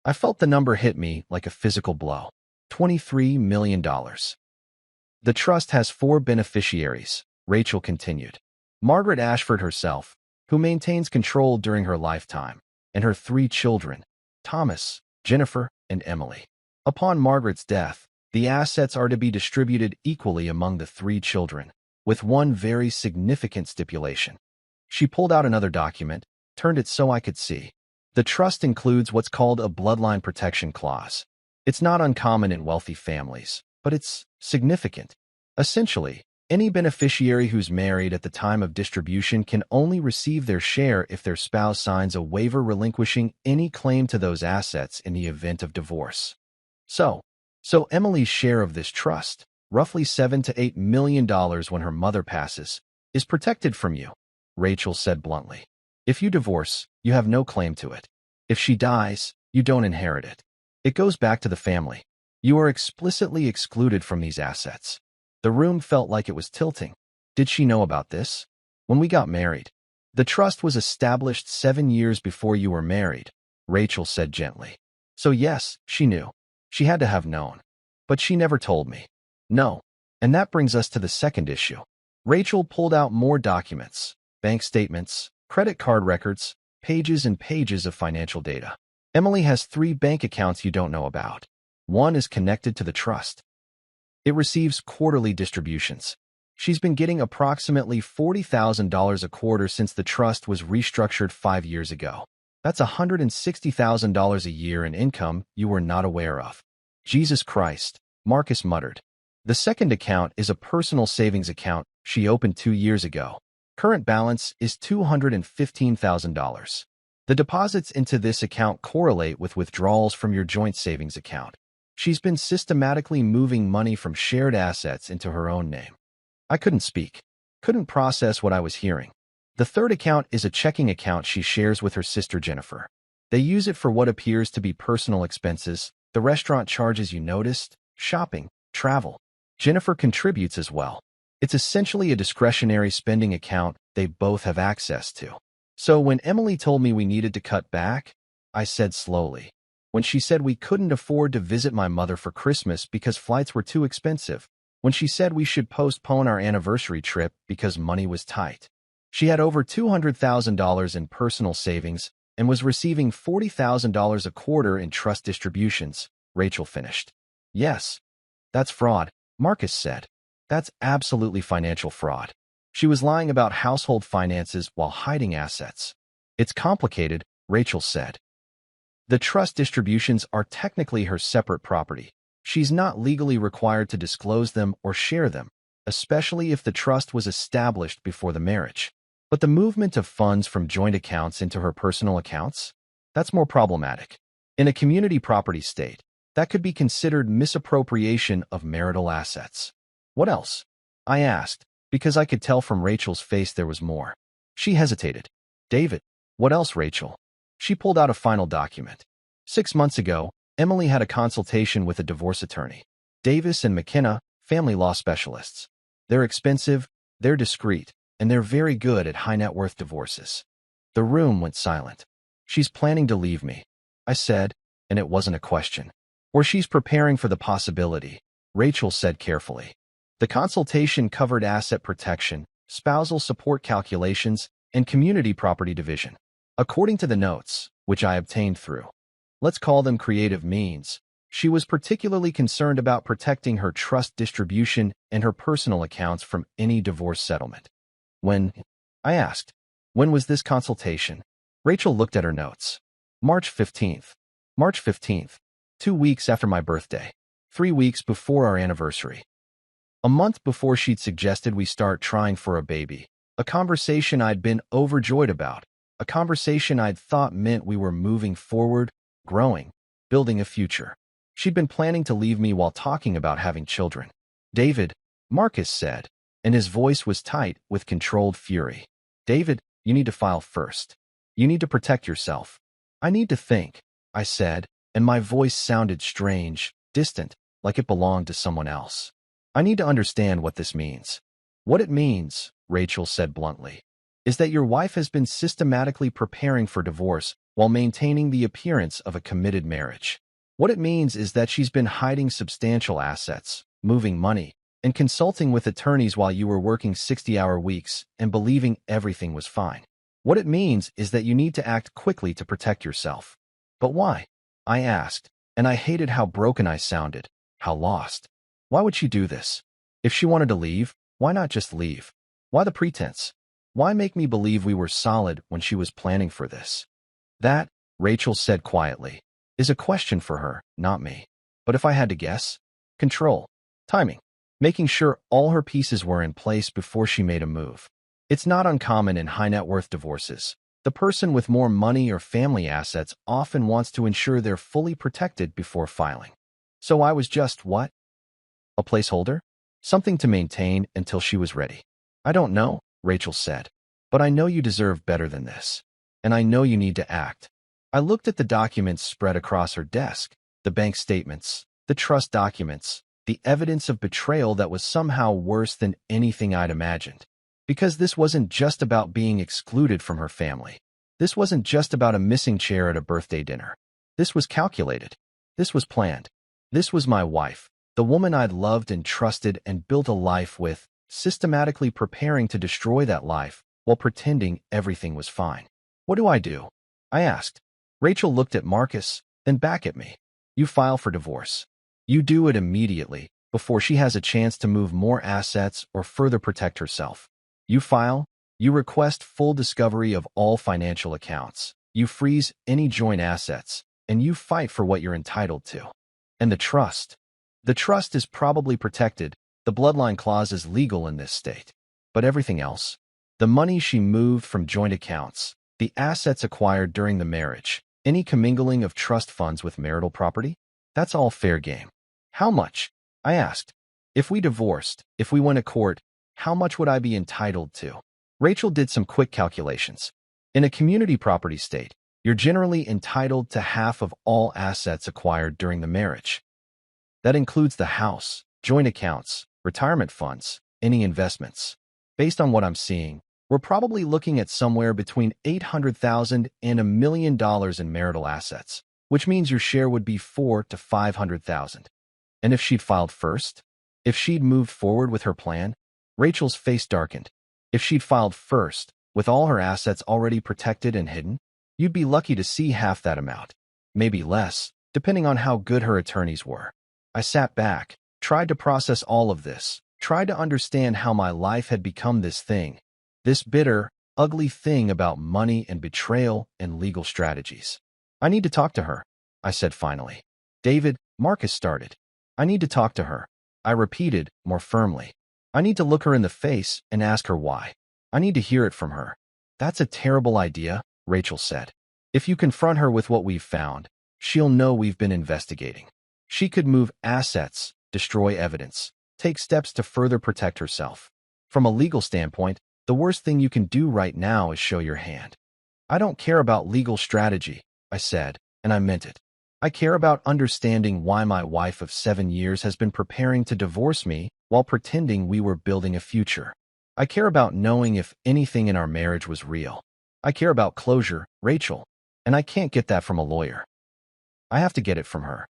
I felt the number hit me like a physical blow. $23 million. The trust has 4 beneficiaries, Rachel continued. Margaret Ashford herself, who maintains control during her lifetime, and her 3 children, Thomas, Jennifer, and Emily. Upon Margaret's death, the assets are to be distributed equally among the 3 children, with one very significant stipulation. She pulled out another document, turned it so I could see. The trust includes what's called a bloodline protection clause. It's not uncommon in wealthy families, but it's significant. Essentially, any beneficiary who's married at the time of distribution can only receive their share if their spouse signs a waiver relinquishing any claim to those assets in the event of divorce. So Emily's share of this trust, roughly $7 to $8 million when her mother passes, is protected from you, Rachel said bluntly. If you divorce, you have no claim to it. If she dies, you don't inherit it. It goes back to the family. You are explicitly excluded from these assets. The room felt like it was tilting. Did she know about this? When we got married. The trust was established 7 years before you were married, Rachel said gently. So yes, she knew. She had to have known. But she never told me. No. And that brings us to the second issue. Rachel pulled out more documents, bank statements, credit card records, pages and pages of financial data. Emily has 3 bank accounts you don't know about. One is connected to the trust. It receives quarterly distributions. She's been getting approximately $40,000 a quarter since the trust was restructured 5 years ago. That's $160,000 a year in income you were not aware of. Jesus Christ, Marcus muttered. The second account is a personal savings account she opened 2 years ago. Current balance is $215,000. The deposits into this account correlate with withdrawals from your joint savings account. She's been systematically moving money from shared assets into her own name. I couldn't speak, couldn't process what I was hearing. The third account is a checking account she shares with her sister Jennifer. They use it for what appears to be personal expenses, the restaurant charges you noticed, shopping, travel. Jennifer contributes as well. It's essentially a discretionary spending account they both have access to. So when Emily told me we needed to cut back, I said slowly, When she said we couldn't afford to visit my mother for Christmas because flights were too expensive. When she said we should postpone our anniversary trip because money was tight. She had over $200,000 in personal savings and was receiving $40,000 a quarter in trust distributions, Rachel finished. Yes, that's fraud, Marcus said. That's absolutely financial fraud. She was lying about household finances while hiding assets. It's complicated, Rachel said. The trust distributions are technically her separate property. She's not legally required to disclose them or share them, especially if the trust was established before the marriage. But the movement of funds from joint accounts into her personal accounts? That's more problematic. In a community property state, that could be considered misappropriation of marital assets. What else? I asked, because I could tell from Rachel's face there was more. She hesitated. David, what else, Rachel? She pulled out a final document. 6 months ago, Emily had a consultation with a divorce attorney. Davis and McKenna, family law specialists. They're expensive, they're discreet, and they're very good at high-net-worth divorces. The room went silent. She's planning to leave me, I said, and it wasn't a question. Or she's preparing for the possibility, Rachel said carefully. The consultation covered asset protection, spousal support calculations, and community property division. According to the notes, which I obtained through, let's call them creative means, she was particularly concerned about protecting her trust distribution and her personal accounts from any divorce settlement. When? I asked. When was this consultation? Rachel looked at her notes. March 15th. March 15th. 2 weeks after my birthday. 3 weeks before our anniversary. A month before she'd suggested we start trying for a baby. A conversation I'd been overjoyed about. A conversation I'd thought meant we were moving forward, growing, building a future. She'd been planning to leave me while talking about having children. David, Marcus said, and his voice was tight with controlled fury. David, you need to file first. You need to protect yourself. I need to think, I said, and my voice sounded strange, distant, like it belonged to someone else. I need to understand what this means. What it means, Rachel said bluntly, is that your wife has been systematically preparing for divorce while maintaining the appearance of a committed marriage. What it means is that she's been hiding substantial assets, moving money, and consulting with attorneys while you were working 60-hour weeks and believing everything was fine. What it means is that you need to act quickly to protect yourself. But why? I asked, and I hated how broken I sounded, how lost. Why would she do this? If she wanted to leave, why not just leave? Why the pretense? Why make me believe we were solid when she was planning for this? That, Rachel said quietly, is a question for her, not me. But if I had to guess, control, timing, making sure all her pieces were in place before she made a move. It's not uncommon in high-net-worth divorces. The person with more money or family assets often wants to ensure they're fully protected before filing. So I was just what? A placeholder? Something to maintain until she was ready. I don't know, Rachel said, but I know you deserve better than this. And I know you need to act. I looked at the documents spread across her desk, the bank statements, the trust documents, the evidence of betrayal that was somehow worse than anything I'd imagined. Because this wasn't just about being excluded from her family. This wasn't just about a missing chair at a birthday dinner. This was calculated. This was planned. This was my wife, the woman I'd loved and trusted and built a life with, systematically preparing to destroy that life while pretending everything was fine. What do? I asked. Rachel looked at Marcus, then back at me. You file for divorce. You do it immediately, before she has a chance to move more assets or further protect herself. You file, you request full discovery of all financial accounts, you freeze any joint assets, and you fight for what you're entitled to. And the trust. The trust is probably protected, the bloodline clause is legal in this state. But everything else, the money she moved from joint accounts, the assets acquired during the marriage, any commingling of trust funds with marital property, that's all fair game. How much? I asked. If we divorced, if we went to court, how much would I be entitled to? Rachel did some quick calculations. In a community property state, you're generally entitled to half of all assets acquired during the marriage. That includes the house, joint accounts, retirement funds, any investments. Based on what I'm seeing, we're probably looking at somewhere between $800,000 and $1 million in marital assets. which means your share would be 4 to 500,000. And if she'd filed first? If she'd moved forward with her plan? Rachel's face darkened. If she'd filed first, with all her assets already protected and hidden, you'd be lucky to see half that amount. Maybe less, depending on how good her attorneys were. I sat back, tried to process all of this, tried to understand how my life had become this thing, this bitter, ugly thing about money and betrayal and legal strategies. I need to talk to her, I said finally. David, Marcus started. I need to talk to her, I repeated more firmly. I need to look her in the face and ask her why. I need to hear it from her. That's a terrible idea, Rachel said. If you confront her with what we've found, she'll know we've been investigating. She could move assets, destroy evidence, take steps to further protect herself. From a legal standpoint, the worst thing you can do right now is show your hand. I don't care about legal strategy, I said, and I meant it. I care about understanding why my wife of 7 years has been preparing to divorce me while pretending we were building a future. I care about knowing if anything in our marriage was real. I care about closure, Rachel, and I can't get that from a lawyer. I have to get it from her.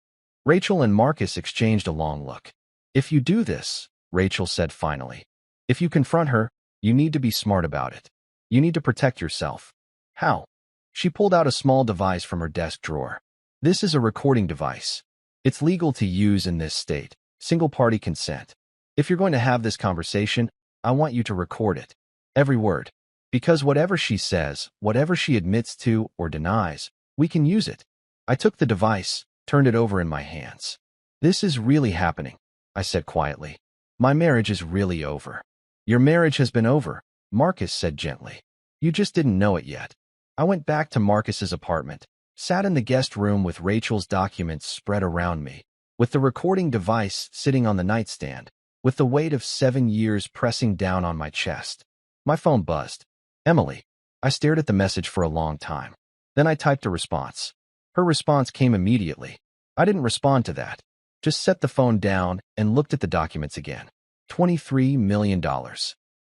Rachel and Marcus exchanged a long look. If you do this, Rachel said finally, if you confront her, you need to be smart about it. You need to protect yourself. How? She pulled out a small device from her desk drawer. This is a recording device. It's legal to use in this state, single-party consent. If you're going to have this conversation, I want you to record it. Every word. Because whatever she says, whatever she admits to or denies, we can use it. I took the device, turned it over in my hands. This is really happening, I said quietly. My marriage is really over. Your marriage has been over, Marcus said gently. You just didn't know it yet. I went back to Marcus's apartment, sat in the guest room with Rachel's documents spread around me, with the recording device sitting on the nightstand, with the weight of 7 years pressing down on my chest. My phone buzzed. Emily. I stared at the message for a long time. Then I typed a response. Her response came immediately. I didn't respond to that. Just set the phone down and looked at the documents again. $23 million.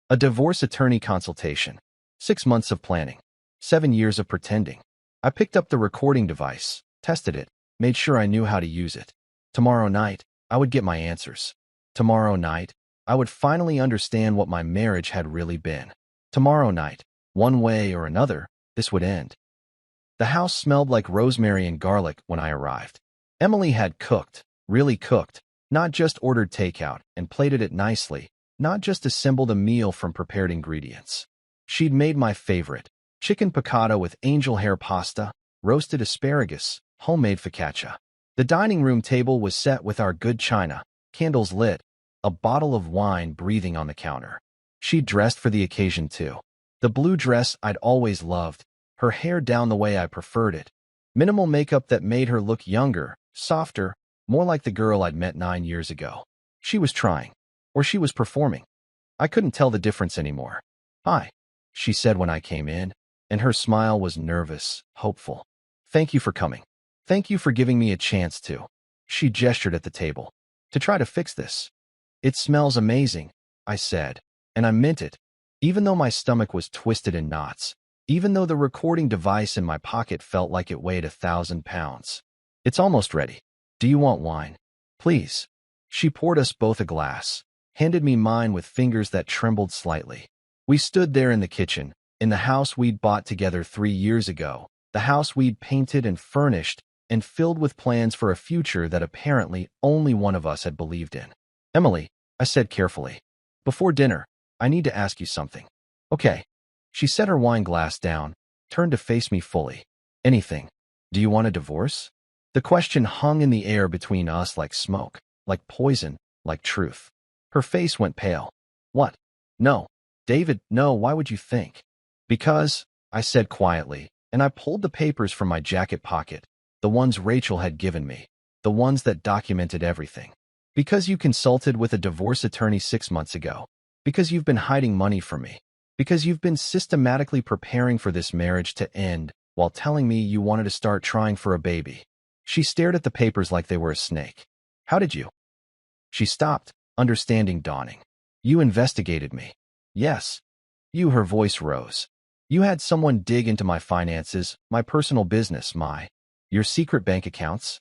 A divorce attorney consultation. 6 months of planning. 7 years of pretending. I picked up the recording device, tested it, made sure I knew how to use it. Tomorrow night, I would get my answers. Tomorrow night, I would finally understand what my marriage had really been. Tomorrow night, one way or another, this would end. The house smelled like rosemary and garlic when I arrived. Emily had cooked, really cooked, not just ordered takeout and plated it nicely, not just assembled a meal from prepared ingredients. She'd made my favorite, chicken piccata with angel hair pasta, roasted asparagus, homemade focaccia. The dining room table was set with our good china, candles lit, a bottle of wine breathing on the counter. She'd dressed for the occasion too. The blue dress I'd always loved, her hair down the way I preferred it. Minimal makeup that made her look younger, softer, more like the girl I'd met 9 years ago. She was trying. Or she was performing. I couldn't tell the difference anymore. Hi, she said when I came in, and her smile was nervous, hopeful. Thank you for coming. Thank you for giving me a chance to. She gestured at the table. To try to fix this. It smells amazing, I said, and I meant it. Even though my stomach was twisted in knots, even though the recording device in my pocket felt like it weighed 1,000 pounds. It's almost ready. Do you want wine? Please. She poured us both a glass, handed me mine with fingers that trembled slightly. We stood there in the kitchen, in the house we'd bought together 3 years ago, the house we'd painted and furnished and filled with plans for a future that apparently only one of us had believed in. Emily, I said carefully, before dinner, I need to ask you something. Okay. She set her wine glass down, turned to face me fully. Anything. Do you want a divorce? The question hung in the air between us like smoke, like poison, like truth. Her face went pale. What? No. David, no, why would you think? Because, I said quietly, and I pulled the papers from my jacket pocket, the ones Rachel had given me, the ones that documented everything. Because you consulted with a divorce attorney 6 months ago. Because you've been hiding money from me. Because you've been systematically preparing for this marriage to end while telling me you wanted to start trying for a baby. She stared at the papers like they were a snake. How did you? She stopped, understanding dawning. You investigated me. Yes. You, her voice rose. You had someone dig into my finances, my personal business, Your secret bank accounts?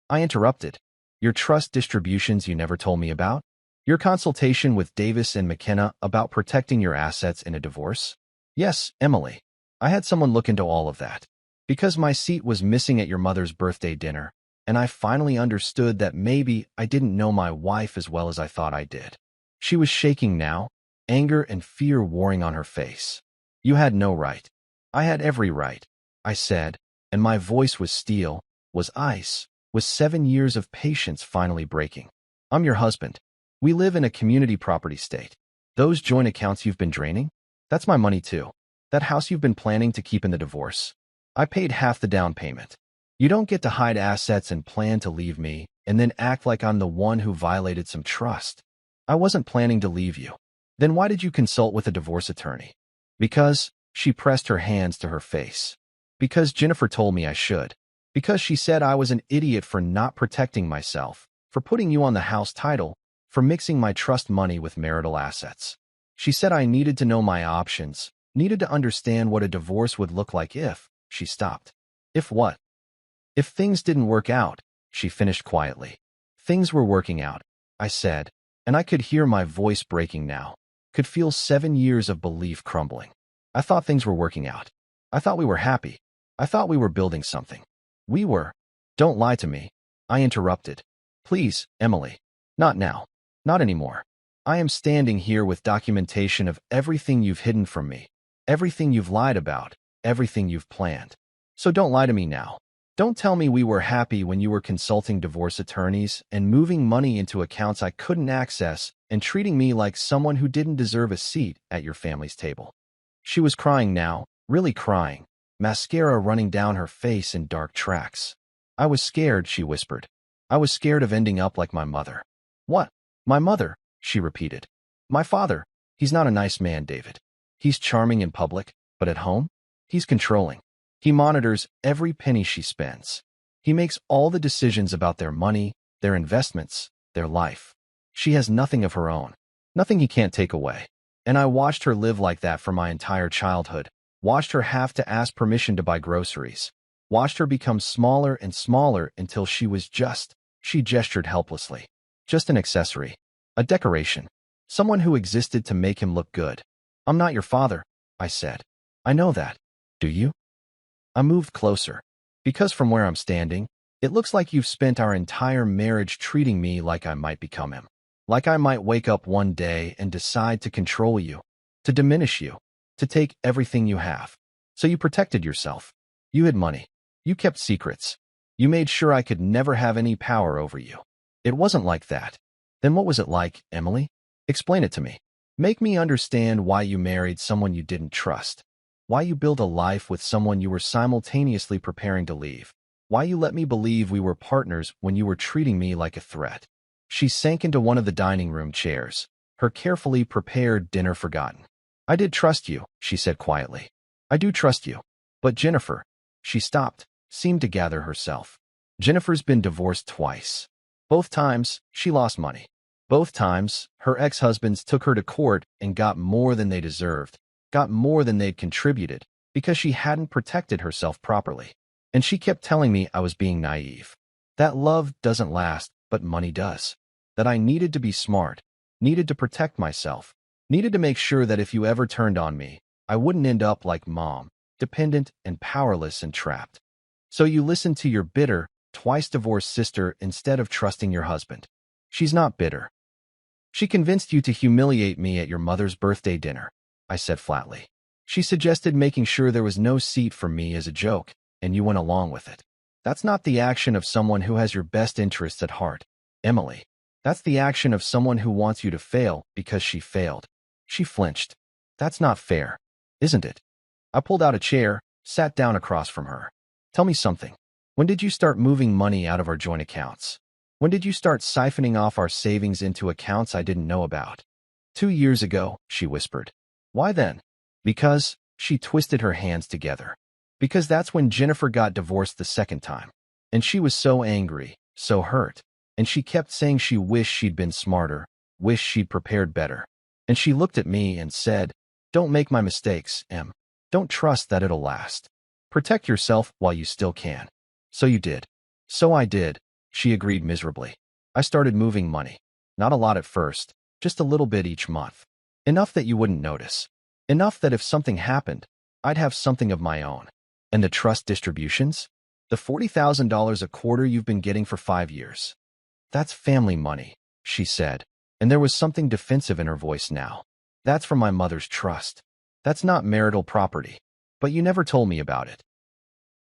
I interrupted. Your trust distributions you never told me about? Your consultation with Davis and McKenna about protecting your assets in a divorce? Yes, Emily. I had someone look into all of that. Because my seat was missing at your mother's birthday dinner, and I finally understood that maybe I didn't know my wife as well as I thought I did. She was shaking now, anger and fear warring on her face. You had no right. I had every right, I said, and my voice was steel, was ice, was 7 years of patience finally breaking. I'm your husband. We live in a community property state. Those joint accounts you've been draining? That's my money too. That house you've been planning to keep in the divorce. I paid half the down payment. You don't get to hide assets and plan to leave me and then act like I'm the one who violated some trust. I wasn't planning to leave you. Then why did you consult with a divorce attorney? Because, she pressed her hands to her face. Because Jennifer told me I should. Because she said I was an idiot for not protecting myself, for putting you on the house title, for mixing my trust money with marital assets. She said I needed to know my options, needed to understand what a divorce would look like if, she stopped. If what? If things didn't work out, she finished quietly. Things were working out, I said, and I could hear my voice breaking now, could feel 7 years of belief crumbling. I thought things were working out. I thought we were happy. I thought we were building something. We were. Don't lie to me. I interrupted. Please, Emily. Not now. Not anymore. I am standing here with documentation of everything you've hidden from me, everything you've lied about, everything you've planned. So don't lie to me now. Don't tell me we were happy when you were consulting divorce attorneys and moving money into accounts I couldn't access and treating me like someone who didn't deserve a seat at your family's table. She was crying now, really crying, mascara running down her face in dark tracks. I was scared, she whispered. I was scared of ending up like my mother. What? My mother, she repeated. My father. He's not a nice man, David. He's charming in public, but at home? He's controlling. He monitors every penny she spends. He makes all the decisions about their money, their investments, their life. She has nothing of her own, nothing he can't take away. And I watched her live like that for my entire childhood, watched her have to ask permission to buy groceries, watched her become smaller and smaller until she gestured helplessly. Just an accessory, a decoration, someone who existed to make him look good. I'm not your father, I said. I know that. Do you? I moved closer, because from where I'm standing, it looks like you've spent our entire marriage treating me like I might become him. Like I might wake up one day and decide to control you, to diminish you, to take everything you have. So you protected yourself. You hid money. You kept secrets. You made sure I could never have any power over you. It wasn't like that. Then what was it like, Emily? Explain it to me. Make me understand why you married someone you didn't trust. Why you built a life with someone you were simultaneously preparing to leave. Why you let me believe we were partners when you were treating me like a threat. She sank into one of the dining room chairs, her carefully prepared dinner forgotten. I did trust you, she said quietly. I do trust you. But Jennifer, she stopped, seemed to gather herself. Jennifer's been divorced twice. Both times, she lost money. Both times, her ex-husbands took her to court and got more than they deserved, got more than they'd contributed, because she hadn't protected herself properly. And she kept telling me I was being naive. That love doesn't last, but money does. That I needed to be smart, needed to protect myself, needed to make sure that if you ever turned on me, I wouldn't end up like Mom, dependent and powerless and trapped. So you listened to your bitter, twice-divorced sister instead of trusting your husband. She's not bitter. She convinced you to humiliate me at your mother's birthday dinner, I said flatly. She suggested making sure there was no seat for me as a joke, and you went along with it. That's not the action of someone who has your best interests at heart, Emily. That's the action of someone who wants you to fail because she failed. She flinched. That's not fair, isn't it? I pulled out a chair, sat down across from her. Tell me something. When did you start moving money out of our joint accounts? When did you start siphoning off our savings into accounts I didn't know about? 2 years ago, she whispered. Why then? Because, she twisted her hands together. Because that's when Jennifer got divorced the second time. And she was so angry, so hurt. And she kept saying she wished she'd been smarter, wished she'd prepared better. And she looked at me and said, don't make my mistakes, Em. Don't trust that it'll last. Protect yourself while you still can. So you did. So I did, she agreed miserably. I started moving money. Not a lot at first, just a little bit each month. Enough that you wouldn't notice. Enough that if something happened, I'd have something of my own. And the trust distributions? The $40,000 a quarter you've been getting for 5 years. That's family money, she said, and there was something defensive in her voice now. That's from my mother's trust. That's not marital property. But you never told me about it.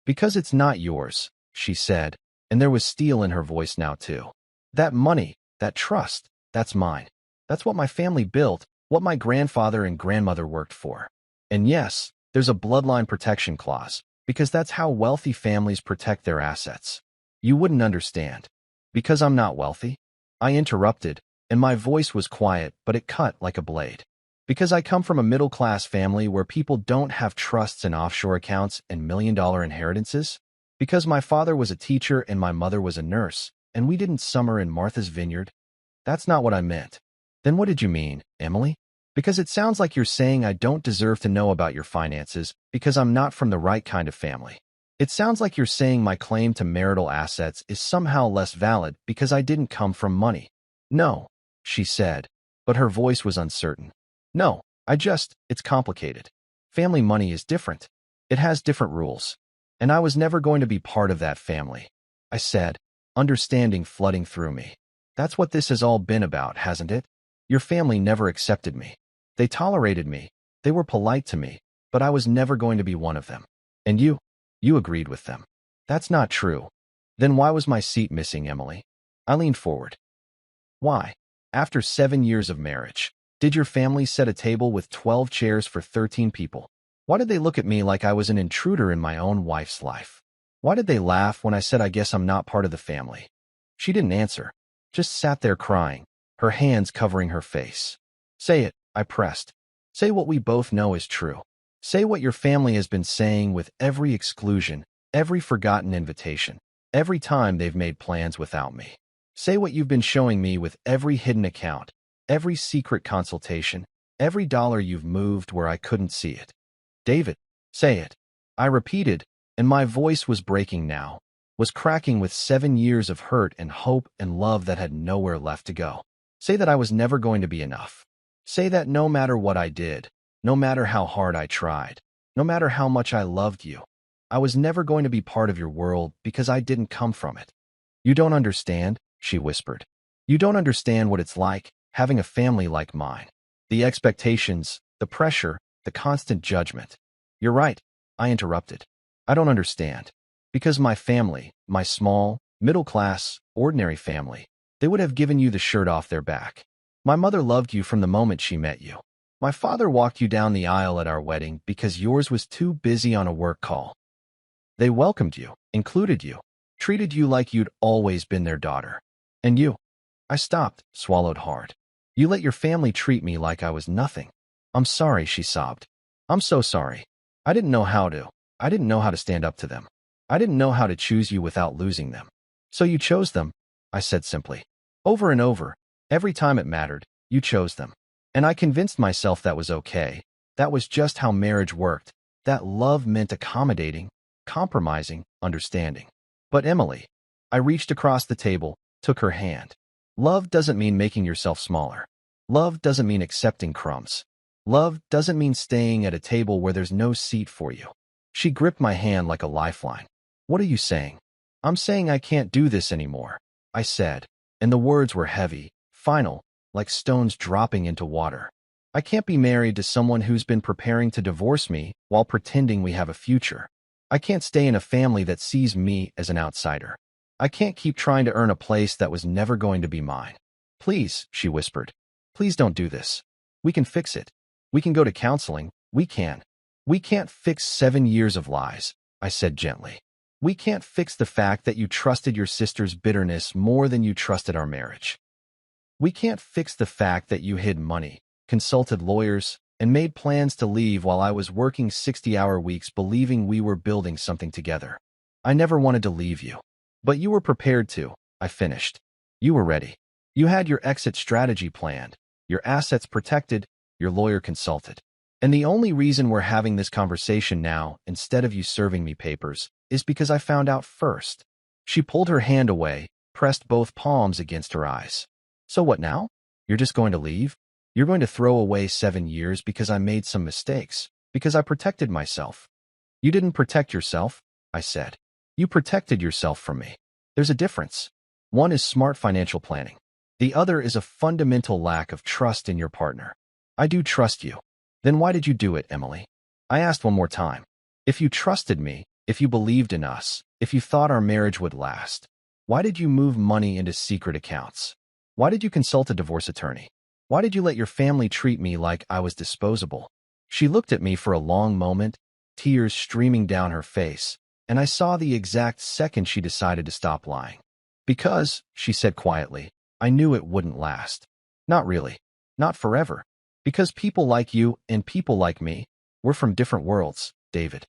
Because it's not yours, she said, and there was steel in her voice now too. That money, that trust, that's mine. That's what my family built, what my grandfather and grandmother worked for. And yes, there's a bloodline protection clause, because that's how wealthy families protect their assets. You wouldn't understand. Because I'm not wealthy? I interrupted, and my voice was quiet, but it cut like a blade. Because I come from a middle-class family where people don't have trusts and offshore accounts and million-dollar inheritances? Because my father was a teacher and my mother was a nurse, and we didn't summer in Martha's Vineyard? That's not what I meant. Then what did you mean, Emily? Because it sounds like you're saying I don't deserve to know about your finances because I'm not from the right kind of family. It sounds like you're saying my claim to marital assets is somehow less valid because I didn't come from money. No, she said, but her voice was uncertain. No, it's complicated. Family money is different. It has different rules. And I was never going to be part of that family, I said, understanding flooding through me. That's what this has all been about, hasn't it? Your family never accepted me. They tolerated me. They were polite to me, but I was never going to be one of them. And you agreed with them. That's not true. Then why was my seat missing, Emily? I leaned forward. Why? After 7 years of marriage, did your family set a table with 12 chairs for 13 people? Why did they look at me like I was an intruder in my own wife's life? Why did they laugh when I said I guess I'm not part of the family? She didn't answer, just sat there crying, her hands covering her face. Say it, I pressed. Say what we both know is true. Say what your family has been saying with every exclusion, every forgotten invitation, every time they've made plans without me. Say what you've been showing me with every hidden account, every secret consultation, every dollar you've moved where I couldn't see it. David, say it. I repeated, and my voice was breaking now, was cracking with 7 years of hurt and hope and love that had nowhere left to go. Say that I was never going to be enough. Say that no matter what I did, no matter how hard I tried, no matter how much I loved you, I was never going to be part of your world because I didn't come from it. You don't understand, she whispered. You don't understand what it's like, having a family like mine. The expectations, the pressure, the constant judgment. You're right, I interrupted. I don't understand. Because my family, my small, middle-class, ordinary family, they would have given you the shirt off their back. My mother loved you from the moment she met you. My father walked you down the aisle at our wedding because yours was too busy on a work call. They welcomed you, included you, treated you like you'd always been their daughter. And you? I stopped, swallowed hard. You let your family treat me like I was nothing. I'm sorry, she sobbed. I'm so sorry. I didn't know how to. I didn't know how to stand up to them. I didn't know how to choose you without losing them. So you chose them, I said simply. Over and over, every time it mattered, you chose them. And I convinced myself that was okay. That was just how marriage worked. That love meant accommodating, compromising, understanding. But Emily, I reached across the table, took her hand. Love doesn't mean making yourself smaller. Love doesn't mean accepting crumbs. Love doesn't mean staying at a table where there's no seat for you. She gripped my hand like a lifeline. What are you saying? I'm saying I can't do this anymore, I said, and the words were heavy, final, like stones dropping into water. I can't be married to someone who's been preparing to divorce me while pretending we have a future. I can't stay in a family that sees me as an outsider. I can't keep trying to earn a place that was never going to be mine. Please, she whispered. Please don't do this. We can fix it. We can go to counseling. We can. We can't fix 7 years of lies, I said gently. We can't fix the fact that you trusted your sister's bitterness more than you trusted our marriage. We can't fix the fact that you hid money, consulted lawyers, and made plans to leave while I was working 60-hour weeks believing we were building something together. I never wanted to leave you. But you were prepared to, I finished. You were ready. You had your exit strategy planned, your assets protected, your lawyer consulted. And the only reason we're having this conversation now, instead of you serving me papers, is because I found out first. She pulled her hand away, pressed both palms against her eyes. So what now? You're just going to leave? You're going to throw away 7 years because I made some mistakes, because I protected myself. You didn't protect yourself, I said. You protected yourself from me. There's a difference. One is smart financial planning. The other is a fundamental lack of trust in your partner. I do trust you. Then why did you do it, Emily? I asked one more time. If you trusted me, if you believed in us, if you thought our marriage would last, why did you move money into secret accounts? Why did you consult a divorce attorney? Why did you let your family treat me like I was disposable? She looked at me for a long moment, tears streaming down her face, and I saw the exact second she decided to stop lying. Because, she said quietly, I knew it wouldn't last. Not really. Not forever. Because people like you and people like me, we're from different worlds, David.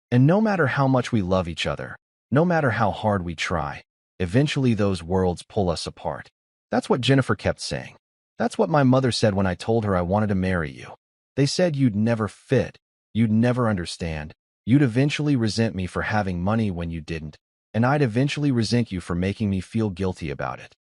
And no matter how much we love each other, no matter how hard we try, eventually those worlds pull us apart. That's what Jennifer kept saying. That's what my mother said when I told her I wanted to marry you. They said you'd never fit, you'd never understand, you'd eventually resent me for having money when you didn't, and I'd eventually resent you for making me feel guilty about it.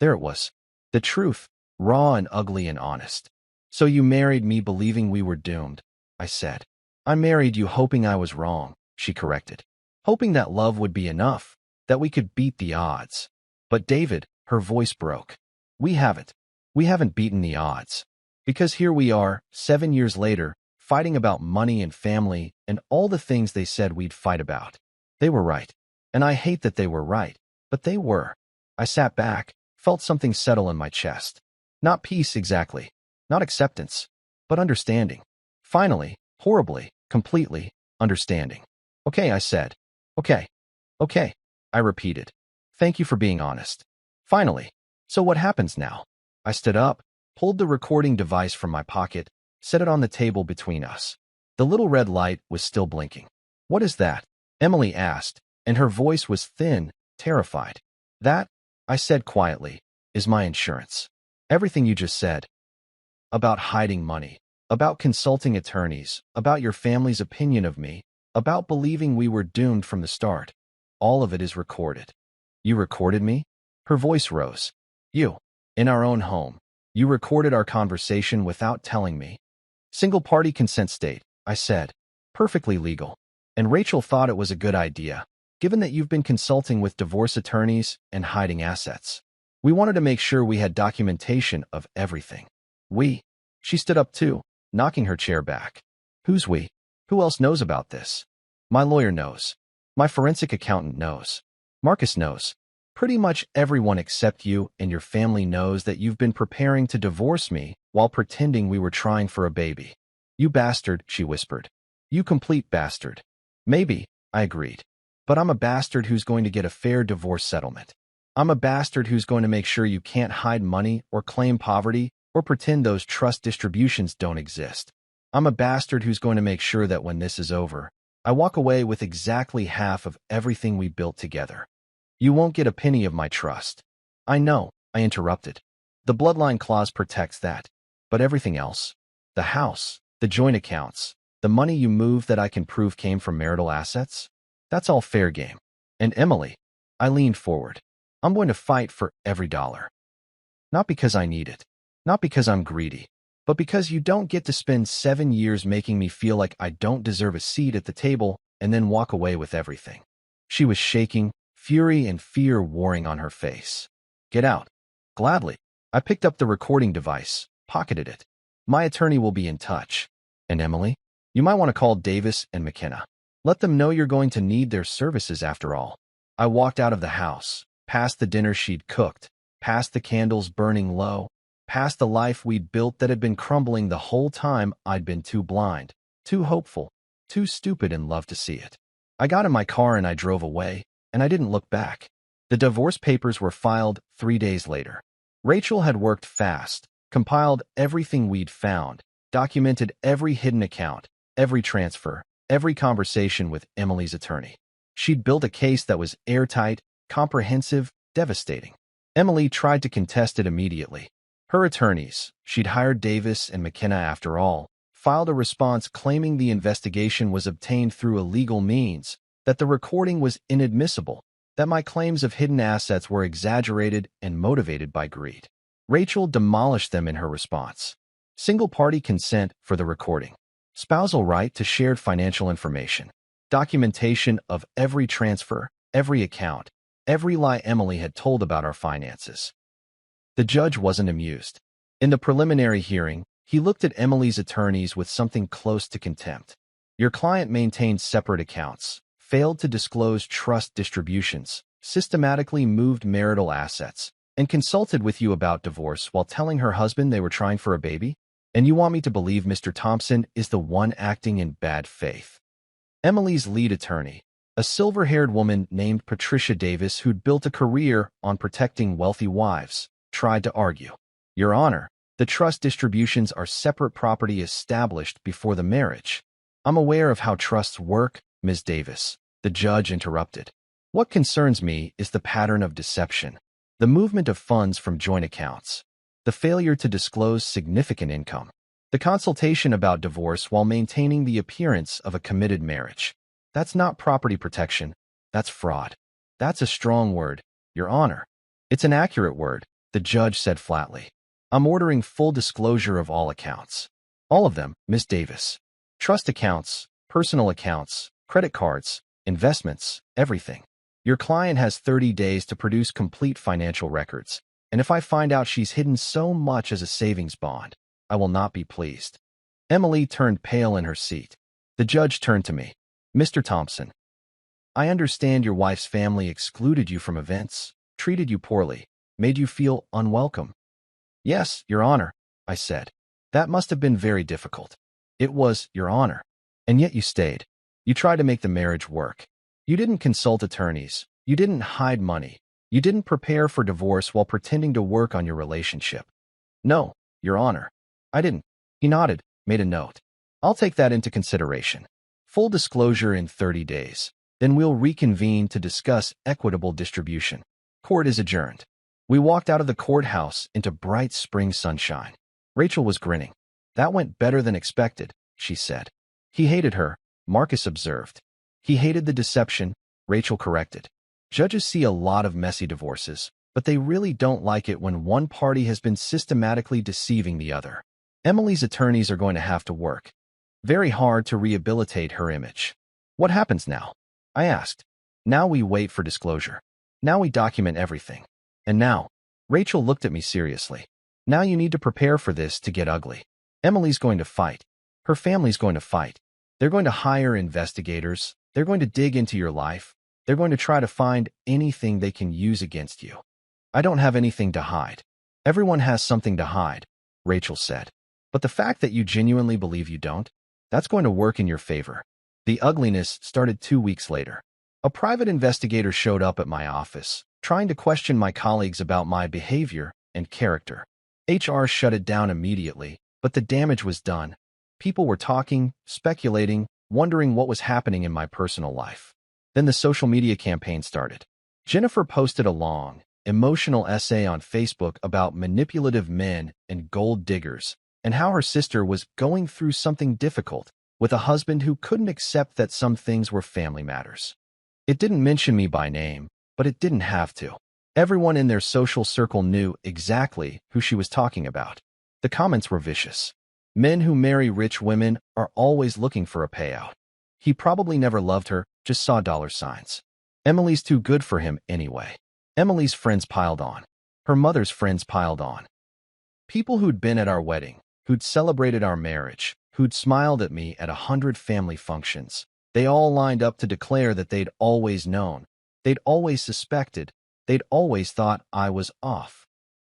There it was. The truth, raw and ugly and honest. So you married me believing we were doomed, I said. I married you hoping I was wrong, she corrected. Hoping that love would be enough, that we could beat the odds. But David, her voice broke. We haven't. We haven't beaten the odds. Because here we are, 7 years later, fighting about money and family and all the things they said we'd fight about. They were right. And I hate that they were right, but they were. I sat back, felt something settle in my chest. Not peace exactly, not acceptance, but understanding. Finally, horribly, completely, understanding. Okay, I said. Okay. Okay, I repeated. Thank you for being honest. Finally. So what happens now? I stood up, pulled the recording device from my pocket, set it on the table between us. The little red light was still blinking. What is that? Emily asked, and her voice was thin, terrified. That, I said quietly, is my insurance. Everything you just said. About hiding money, about consulting attorneys, about your family's opinion of me, about believing we were doomed from the start. All of it is recorded. You recorded me? Her voice rose. You. In our own home. You recorded our conversation without telling me. Single-party consent state, I said. Perfectly legal. And Rachel thought it was a good idea, given that you've been consulting with divorce attorneys and hiding assets. We wanted to make sure we had documentation of everything. We. She stood up too, knocking her chair back. Who's we? Who else knows about this? My lawyer knows. My forensic accountant knows. Marcus knows. Pretty much everyone except you and your family knows that you've been preparing to divorce me while pretending we were trying for a baby. You bastard, she whispered. You complete bastard. Maybe, I agreed. But I'm a bastard who's going to get a fair divorce settlement. I'm a bastard who's going to make sure you can't hide money or claim poverty or pretend those trust distributions don't exist. I'm a bastard who's going to make sure that when this is over, I walk away with exactly half of everything we built together. You won't get a penny of my trust. I know, I interrupted. The bloodline clause protects that. But everything else, the house, the joint accounts, the money you moved that I can prove came from marital assets, that's all fair game. And Emily, I leaned forward. I'm going to fight for every dollar. Not because I need it, not because I'm greedy, but because you don't get to spend 7 years making me feel like I don't deserve a seat at the table and then walk away with everything. She was shaking, fury and fear warring on her face. Get out. Gladly. I picked up the recording device, pocketed it. My attorney will be in touch. And Emily? You might want to call Davis and McKenna. Let them know you're going to need their services after all. I walked out of the house, past the dinner she'd cooked, past the candles burning low, past the life we'd built that had been crumbling the whole time I'd been too blind, too hopeful, too stupid in love to see it. I got in my car and I drove away, and I didn't look back. The divorce papers were filed 3 days later. Rachel had worked fast, compiled everything we'd found, documented every hidden account, every transfer, every conversation with Emily's attorney. She'd built a case that was airtight, comprehensive, devastating. Emily tried to contest it immediately. Her attorneys, she'd hired Davis and McKenna after all, filed a response claiming the investigation was obtained through illegal means, that the recording was inadmissible, that my claims of hidden assets were exaggerated and motivated by greed. Rachel demolished them in her response. Single-party consent for the recording. Spousal right to shared financial information. Documentation of every transfer, every account, every lie Emily had told about our finances. The judge wasn't amused. In the preliminary hearing, he looked at Emily's attorneys with something close to contempt. Your client maintained separate accounts, failed to disclose trust distributions, systematically moved marital assets, and consulted with you about divorce while telling her husband they were trying for a baby? And you want me to believe Mr. Thompson is the one acting in bad faith? Emily's lead attorney, a silver-haired woman named Patricia Davis who'd built a career on protecting wealthy wives, tried to argue. Your Honor, the trust distributions are separate property established before the marriage. I'm aware of how trusts work, Ms. Davis, the judge interrupted. What concerns me is the pattern of deception, the movement of funds from joint accounts, the failure to disclose significant income, the consultation about divorce while maintaining the appearance of a committed marriage. That's not property protection. That's fraud. That's a strong word, Your Honor. It's an accurate word, the judge said flatly. I'm ordering full disclosure of all accounts. All of them, Ms. Davis. Trust accounts, personal accounts, credit cards, investments, everything. Your client has 30 days to produce complete financial records, and if I find out she's hidden so much as a savings bond, I will not be pleased. Emily turned pale in her seat. The judge turned to me. Mr. Thompson, I understand your wife's family excluded you from events, treated you poorly, made you feel unwelcome. Yes, Your Honor, I said. That must have been very difficult. It was, Your Honor. And yet you stayed. You tried to make the marriage work. You didn't consult attorneys. You didn't hide money. You didn't prepare for divorce while pretending to work on your relationship. No, Your Honor, I didn't. He nodded, made a note. I'll take that into consideration. Full disclosure in 30 days. Then we'll reconvene to discuss equitable distribution. Court is adjourned. We walked out of the courthouse into bright spring sunshine. Rachel was grinning. That went better than expected, she said. He hated her, Marcus observed. He hated the deception, Rachel corrected. Judges see a lot of messy divorces, but they really don't like it when one party has been systematically deceiving the other. Emily's attorneys are going to have to work very hard to rehabilitate her image. What happens now? I asked. Now we wait for disclosure. Now we document everything. And now, Rachel looked at me seriously. Now you need to prepare for this to get ugly. Emily's going to fight. Her family's going to fight. They're going to hire investigators. They're going to dig into your life. They're going to try to find anything they can use against you. I don't have anything to hide. Everyone has something to hide, Rachel said. But the fact that you genuinely believe you don't, that's going to work in your favor. The ugliness started 2 weeks later. A private investigator showed up at my office, trying to question my colleagues about my behavior and character. HR shut it down immediately, but the damage was done. People were talking, speculating, wondering what was happening in my personal life. Then the social media campaign started. Jennifer posted a long, emotional essay on Facebook about manipulative men and gold diggers, and how her sister was going through something difficult with a husband who couldn't accept that some things were family matters. It didn't mention me by name, but it didn't have to. Everyone in their social circle knew exactly who she was talking about. The comments were vicious. Men who marry rich women are always looking for a payout. He probably never loved her, just saw dollar signs. Emily's too good for him anyway. Emily's friends piled on. Her mother's friends piled on. People who'd been at our wedding, who'd celebrated our marriage, who'd smiled at me at 100 family functions. They all lined up to declare that they'd always known. They'd always suspected. They'd always thought I was off.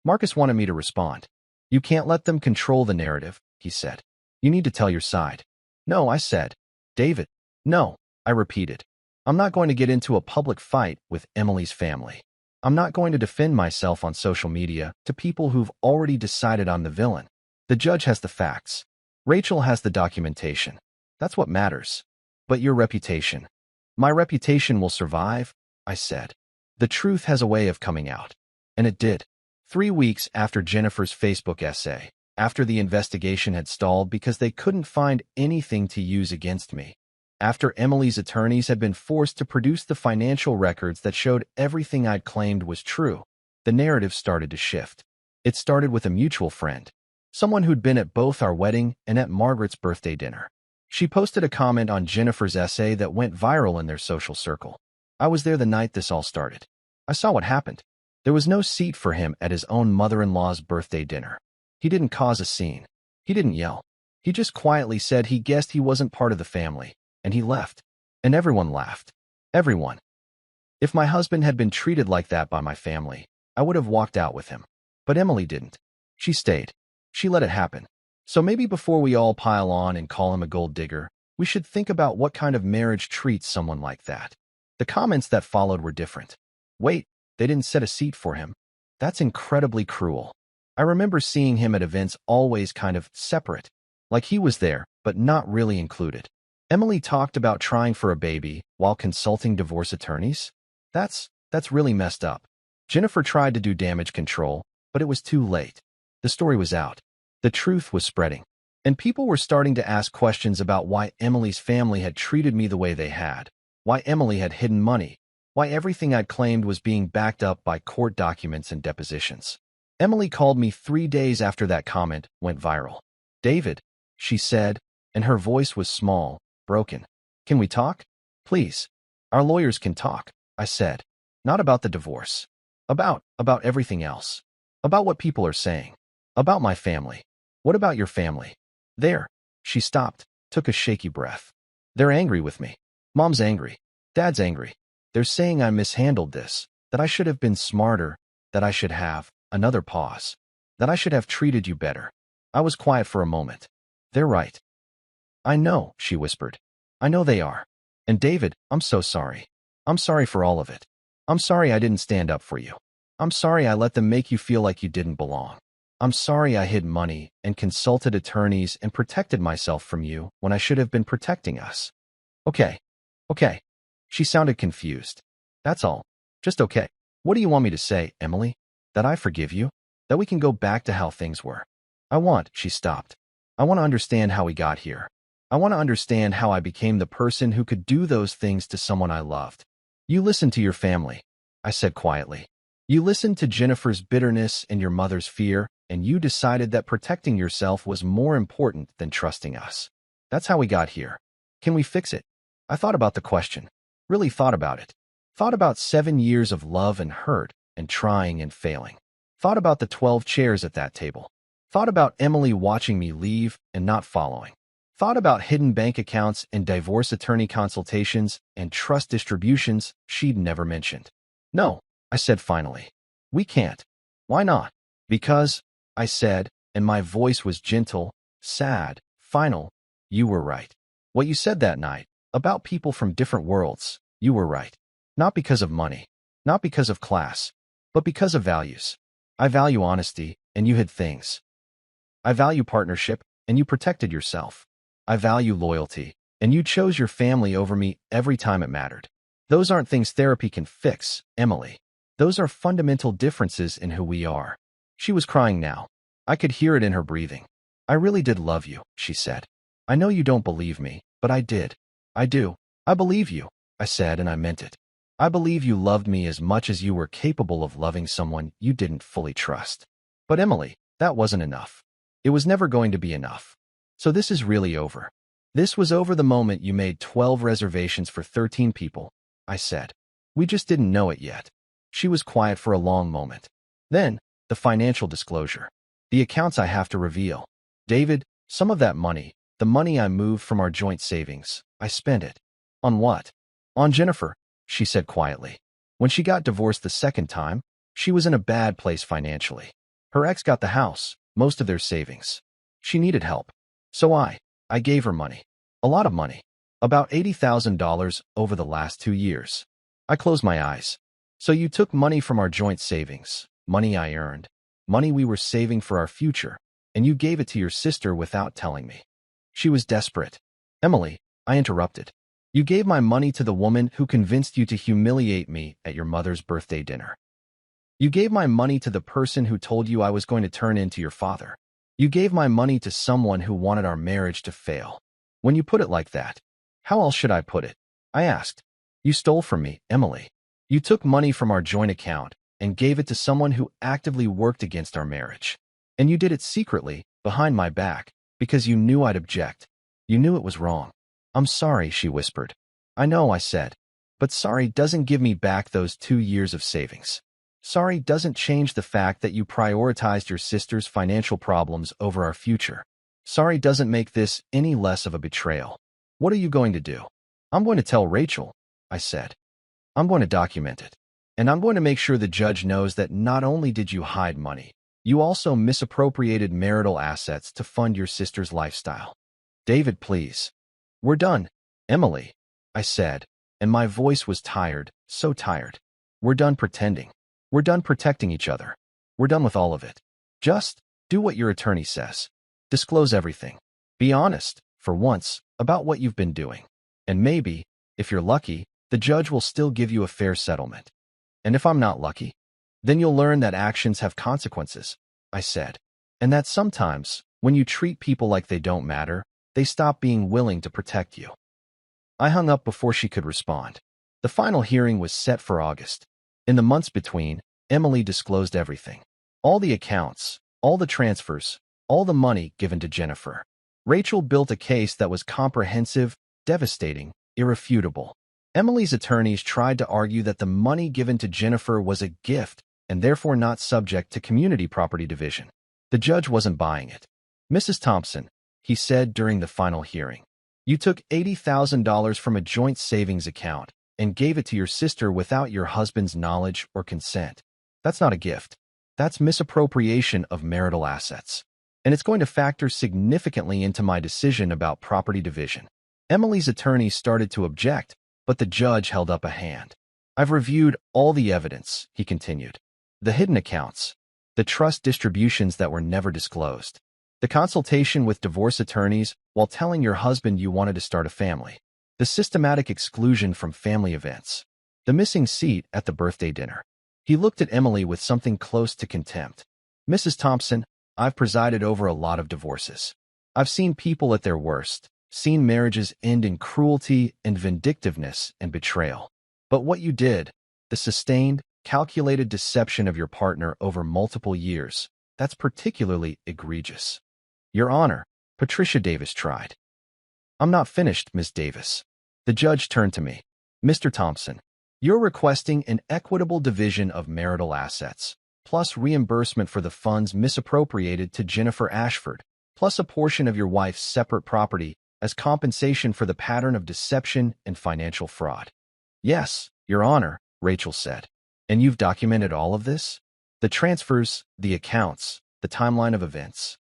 Marcus wanted me to respond. You can't let them control the narrative, he said. You need to tell your side. No, I said. David. No, I repeated. I'm not going to get into a public fight with Emily's family. I'm not going to defend myself on social media to people who've already decided I'm the villain. The judge has the facts. Rachel has the documentation. That's what matters. But your reputation. My reputation will survive, I said. The truth has a way of coming out. And it did. 3 weeks after Jennifer's Facebook essay, after the investigation had stalled because they couldn't find anything to use against me, After Emily's attorneys had been forced to produce the financial records that showed everything I'd claimed was true, the narrative started to shift. It started with a mutual friend, someone who'd been at both our wedding and at Margaret's birthday dinner. She posted a comment on Jennifer's essay that went viral in their social circle. I was there the night this all started. I saw what happened. There was no seat for him at his own mother-in-law's birthday dinner. He didn't cause a scene. He didn't yell. He just quietly said he guessed he wasn't part of the family, and he left. And everyone laughed. Everyone. If my husband had been treated like that by my family, I would have walked out with him. But Emily didn't. She stayed. She let it happen. So maybe before we all pile on and call him a gold digger, we should think about what kind of marriage treats someone like that. The comments that followed were different. Wait, they didn't set a seat for him. That's incredibly cruel. I remember seeing him at events always kind of separate, like he was there, but not really included. Emily talked about trying for a baby while consulting divorce attorneys. That's really messed up. Jennifer tried to do damage control, but it was too late. The story was out. The truth was spreading. And people were starting to ask questions about why Emily's family had treated me the way they had, why Emily had hidden money, why everything I'd claimed was being backed up by court documents and depositions. Emily called me 3 days after that comment went viral. David, she said, and her voice was small, broken. Can we talk? Please. Our lawyers can talk, I said. Not about the divorce. About everything else. About what people are saying. About my family. What about your family? There. She stopped, took a shaky breath. They're angry with me. Mom's angry. Dad's angry. They're saying I mishandled this, that I should have been smarter, that I should have, another pause, that I should have treated you better. I was quiet for a moment. They're right. I know, she whispered. I know they are. And David, I'm so sorry. I'm sorry for all of it. I'm sorry I didn't stand up for you. I'm sorry I let them make you feel like you didn't belong. I'm sorry I hid money and consulted attorneys and protected myself from you when I should have been protecting us. Okay. She sounded confused. That's all. Just okay. What do you want me to say, Emily? That I forgive you? That we can go back to how things were? She stopped. I want to understand how we got here. I want to understand how I became the person who could do those things to someone I loved. You listened to your family, I said quietly. You listened to Jennifer's bitterness and your mother's fear, and you decided that protecting yourself was more important than trusting us. That's how we got here. Can we fix it? I thought about the question. Really thought about it. Thought about 7 years of love and hurt, and trying and failing. Thought about the 12 chairs at that table. Thought about Emily watching me leave and not following. Thought about hidden bank accounts and divorce attorney consultations and trust distributions she'd never mentioned. No, I said finally. We can't. Why not? Because, I said, and my voice was gentle, sad, final. You were right. What you said that night, about people from different worlds, you were right. Not because of money, not because of class, but because of values. I value honesty, and you hid things. I value partnership, and you protected yourself. I value loyalty, and you chose your family over me every time it mattered. Those aren't things therapy can fix, Emily. Those are fundamental differences in who we are. She was crying now. I could hear it in her breathing. I really did love you, she said. I know you don't believe me, but I did. I do. I believe you, I said, and I meant it. I believe you loved me as much as you were capable of loving someone you didn't fully trust. But Emily, that wasn't enough. It was never going to be enough. So this is really over. This was over the moment you made 12 reservations for 13 people, I said. We just didn't know it yet. She was quiet for a long moment. Then, the financial disclosure. The accounts I have to reveal. David, some of that money, the money I moved from our joint savings, I spent it. On what? On Jennifer, she said quietly. When she got divorced the second time, she was in a bad place financially. Her ex got the house, most of their savings. She needed help. So I gave her money. A lot of money. About $80,000 over the last 2 years. I closed my eyes. So you took money from our joint savings, money I earned, money we were saving for our future, and you gave it to your sister without telling me. She was desperate. Emily, I interrupted. You gave my money to the woman who convinced you to humiliate me at your mother's birthday dinner. You gave my money to the person who told you I was going to turn into your father. You gave my money to someone who wanted our marriage to fail. When you put it like that, How else should I put it? I asked. You stole from me, Emily. You took money from our joint account and gave it to someone who actively worked against our marriage. And you did it secretly, behind my back, because you knew I'd object. You knew it was wrong. I'm sorry, she whispered. I know, I said. But sorry doesn't give me back those 2 years of savings. Sorry doesn't change the fact that you prioritized your sister's financial problems over our future. Sorry doesn't make this any less of a betrayal. What are you going to do? I'm going to tell Rachel, I said. I'm going to document it. And I'm going to make sure the judge knows that not only did you hide money, you also misappropriated marital assets to fund your sister's lifestyle. David, please. We're done, Emily, I said, and my voice was tired, so tired. We're done pretending. We're done protecting each other. We're done with all of it. Just do what your attorney says. Disclose everything. Be honest, for once, about what you've been doing. And maybe, if you're lucky, the judge will still give you a fair settlement. And if I'm not lucky, then you'll learn that actions have consequences, I said. And that sometimes, when you treat people like they don't matter, they stop being willing to protect you. I hung up before she could respond. The final hearing was set for August. In the months between, Emily disclosed everything. All the accounts, all the transfers, all the money given to Jennifer. Rachel built a case that was comprehensive, devastating, irrefutable. Emily's attorneys tried to argue that the money given to Jennifer was a gift and therefore not subject to community property division. The judge wasn't buying it. Mrs. Thompson, he said during the final hearing, you took $80,000 from a joint savings account and gave it to your sister without your husband's knowledge or consent. That's not a gift. That's misappropriation of marital assets. And it's going to factor significantly into my decision about property division. Emily's attorney started to object, but the judge held up a hand. I've reviewed all the evidence, he continued. The hidden accounts, the trust distributions that were never disclosed, the consultation with divorce attorneys while telling your husband you wanted to start a family, the systematic exclusion from family events, the missing seat at the birthday dinner. He looked at Emily with something close to contempt. Mrs. Thompson, I've presided over a lot of divorces. I've seen people at their worst, seen marriages end in cruelty and vindictiveness and betrayal. But what you did, the sustained, calculated deception of your partner over multiple years, that's particularly egregious. Your Honor, Patricia Davis tried. I'm not finished, Miss Davis. The judge turned to me. Mr. Thompson, you're requesting an equitable division of marital assets, plus reimbursement for the funds misappropriated to Jennifer Ashford, plus a portion of your wife's separate property as compensation for the pattern of deception and financial fraud. Yes, Your Honor, Rachel said. And you've documented all of this? The transfers, the accounts, the timeline of events.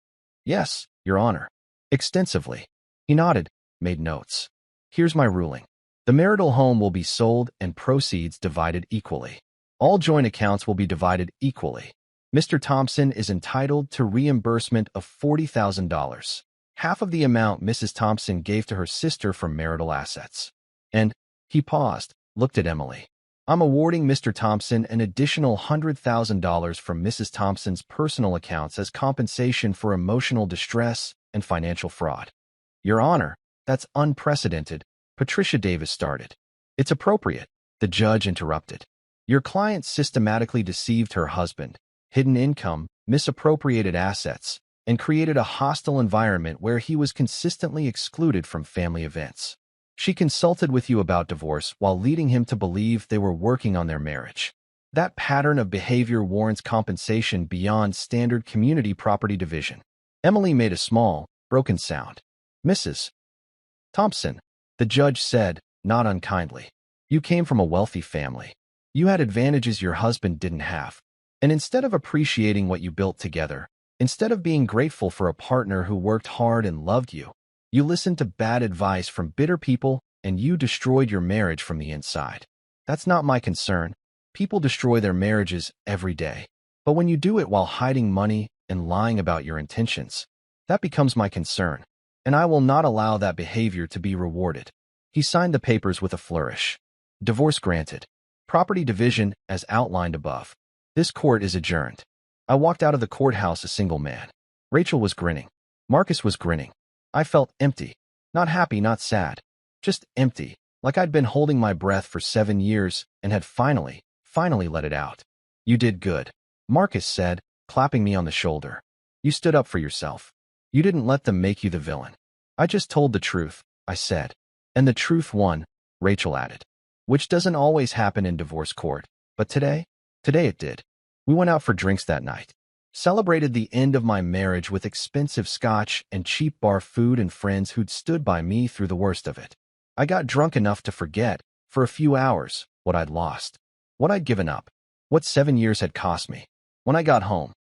Yes, Your Honor. Extensively. He nodded, made notes. Here's my ruling. The marital home will be sold and proceeds divided equally. All joint accounts will be divided equally. Mr. Thompson is entitled to reimbursement of $40,000, half of the amount Mrs. Thompson gave to her sister from marital assets. And, he paused, looked at Emily. I'm awarding Mr. Thompson an additional $100,000 from Mrs. Thompson's personal accounts as compensation for emotional distress and financial fraud. Your Honor, that's unprecedented, Patricia Davis started. It's appropriate, the judge interrupted. Your client systematically deceived her husband, hidden income, misappropriated assets, and created a hostile environment where he was consistently excluded from family events. She consulted with you about divorce while leading him to believe they were working on their marriage. That pattern of behavior warrants compensation beyond standard community property division. Emily made a small, broken sound. Mrs. Thompson, the judge said, not unkindly. You came from a wealthy family. You had advantages your husband didn't have. And instead of appreciating what you built together, instead of being grateful for a partner who worked hard and loved you, you listened to bad advice from bitter people and you destroyed your marriage from the inside. That's not my concern. People destroy their marriages every day. But when you do it while hiding money and lying about your intentions, that becomes my concern. And I will not allow that behavior to be rewarded. He signed the papers with a flourish. Divorce granted. Property division as outlined above. This court is adjourned. I walked out of the courthouse a single man. Rachel was grinning. Marcus was grinning. I felt empty. Not happy, not sad. Just empty, like I'd been holding my breath for 7 years and had finally let it out. You did good, Marcus said, clapping me on the shoulder. You stood up for yourself. You didn't let them make you the villain. I just told the truth, I said. And the truth won, Rachel added. Which doesn't always happen in divorce court, but today it did. We went out for drinks that night. Celebrated the end of my marriage with expensive scotch and cheap bar food and friends who'd stood by me through the worst of it. I got drunk enough to forget, for a few hours, what I'd lost. What I'd given up. What 7 years had cost me. When I got home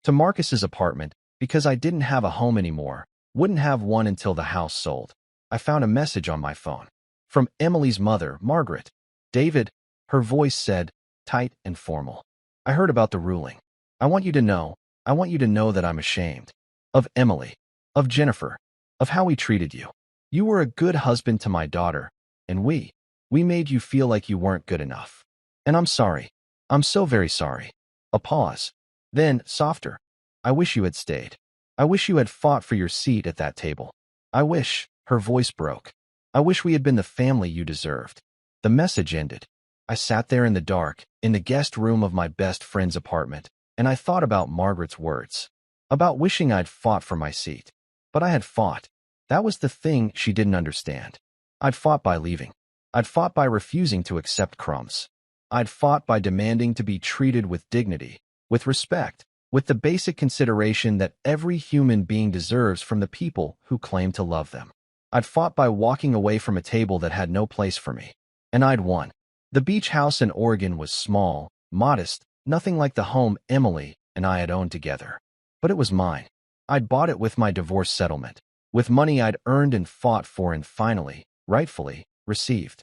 to Marcus's apartment, because I didn't have a home anymore, wouldn't have one until the house sold, I found a message on my phone. From Emily's mother, Margaret. David, her voice said, tight and formal. I heard about the ruling. I want you to know that I'm ashamed. Of Emily. Of Jennifer. Of how we treated you. You were a good husband to my daughter, and we made you feel like you weren't good enough. And I'm sorry. I'm so very sorry. A pause. Then, softer. I wish you had stayed. I wish you had fought for your seat at that table. I wish, her voice broke. I wish we had been the family you deserved. The message ended. I sat there in the dark, in the guest room of my best friend's apartment, and I thought about Margaret's words. About wishing I'd fought for my seat. But I had fought. That was the thing she didn't understand. I'd fought by leaving. I'd fought by refusing to accept crumbs. I'd fought by demanding to be treated with dignity, with respect, with the basic consideration that every human being deserves from the people who claim to love them. I'd fought by walking away from a table that had no place for me. And I'd won. The beach house in Oregon was small, modest, nothing like the home Emily and I had owned together. But it was mine. I'd bought it with my divorce settlement, with money I'd earned and fought for and finally, rightfully, received.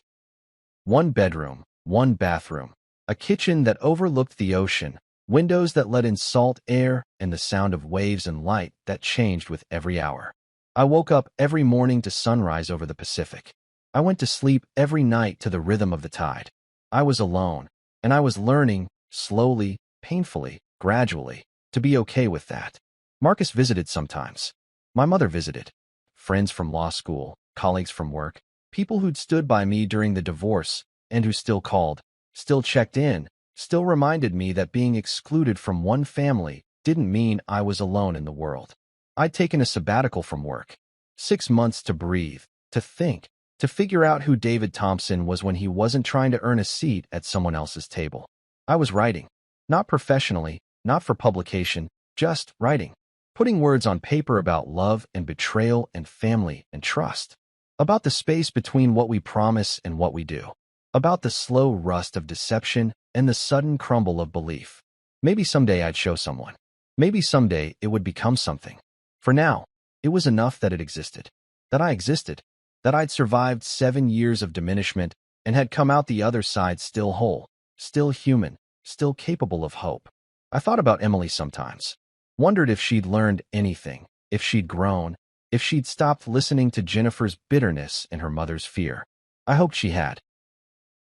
1 bedroom, 1 bathroom, a kitchen that overlooked the ocean, windows that let in salt air, and the sound of waves and light that changed with every hour. I woke up every morning to sunrise over the Pacific. I went to sleep every night to the rhythm of the tide. I was alone, and I was learning, slowly, painfully, gradually, to be okay with that. Marcus visited sometimes. My mother visited. Friends from law school, colleagues from work, people who'd stood by me during the divorce, and who still called, still checked in, still reminded me that being excluded from one family didn't mean I was alone in the world. I'd taken a sabbatical from work. 6 months to breathe, to think, to figure out who David Thompson was when he wasn't trying to earn a seat at someone else's table. I was writing. Not professionally, not for publication, just writing. Putting words on paper about love and betrayal and family and trust. About the space between what we promise and what we do. About the slow rust of deception and the sudden crumble of belief. Maybe someday I'd show someone. Maybe someday it would become something. For now, it was enough that it existed. That I existed. That I'd survived 7 years of diminishment and had come out the other side still whole, still human, still capable of hope. I thought about Emily sometimes. Wondered if she'd learned anything, if she'd grown, if she'd stopped listening to Jennifer's bitterness and her mother's fear. I hoped she had.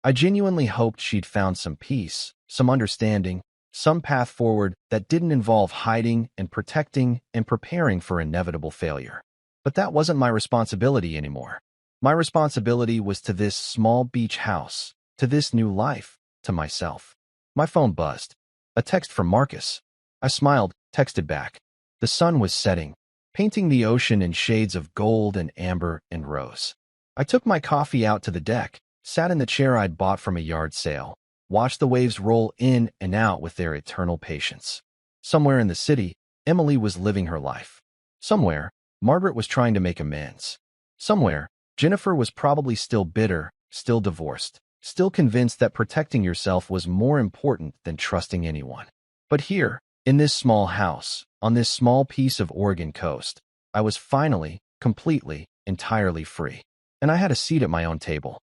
I genuinely hoped she'd found some peace, some understanding, some path forward that didn't involve hiding and protecting and preparing for inevitable failure. But that wasn't my responsibility anymore. My responsibility was to this small beach house, to this new life, to myself. My phone buzzed. A text from Marcus. I smiled, texted back. The sun was setting, painting the ocean in shades of gold and amber and rose. I took my coffee out to the deck, sat in the chair I'd bought from a yard sale, watched the waves roll in and out with their eternal patience. Somewhere in the city, Emily was living her life. Somewhere, Margaret was trying to make amends. Somewhere, Jennifer was probably still bitter, still divorced, still convinced that protecting yourself was more important than trusting anyone. But here, in this small house, on this small piece of Oregon coast, I was finally, completely, entirely free. And I had a seat at my own table.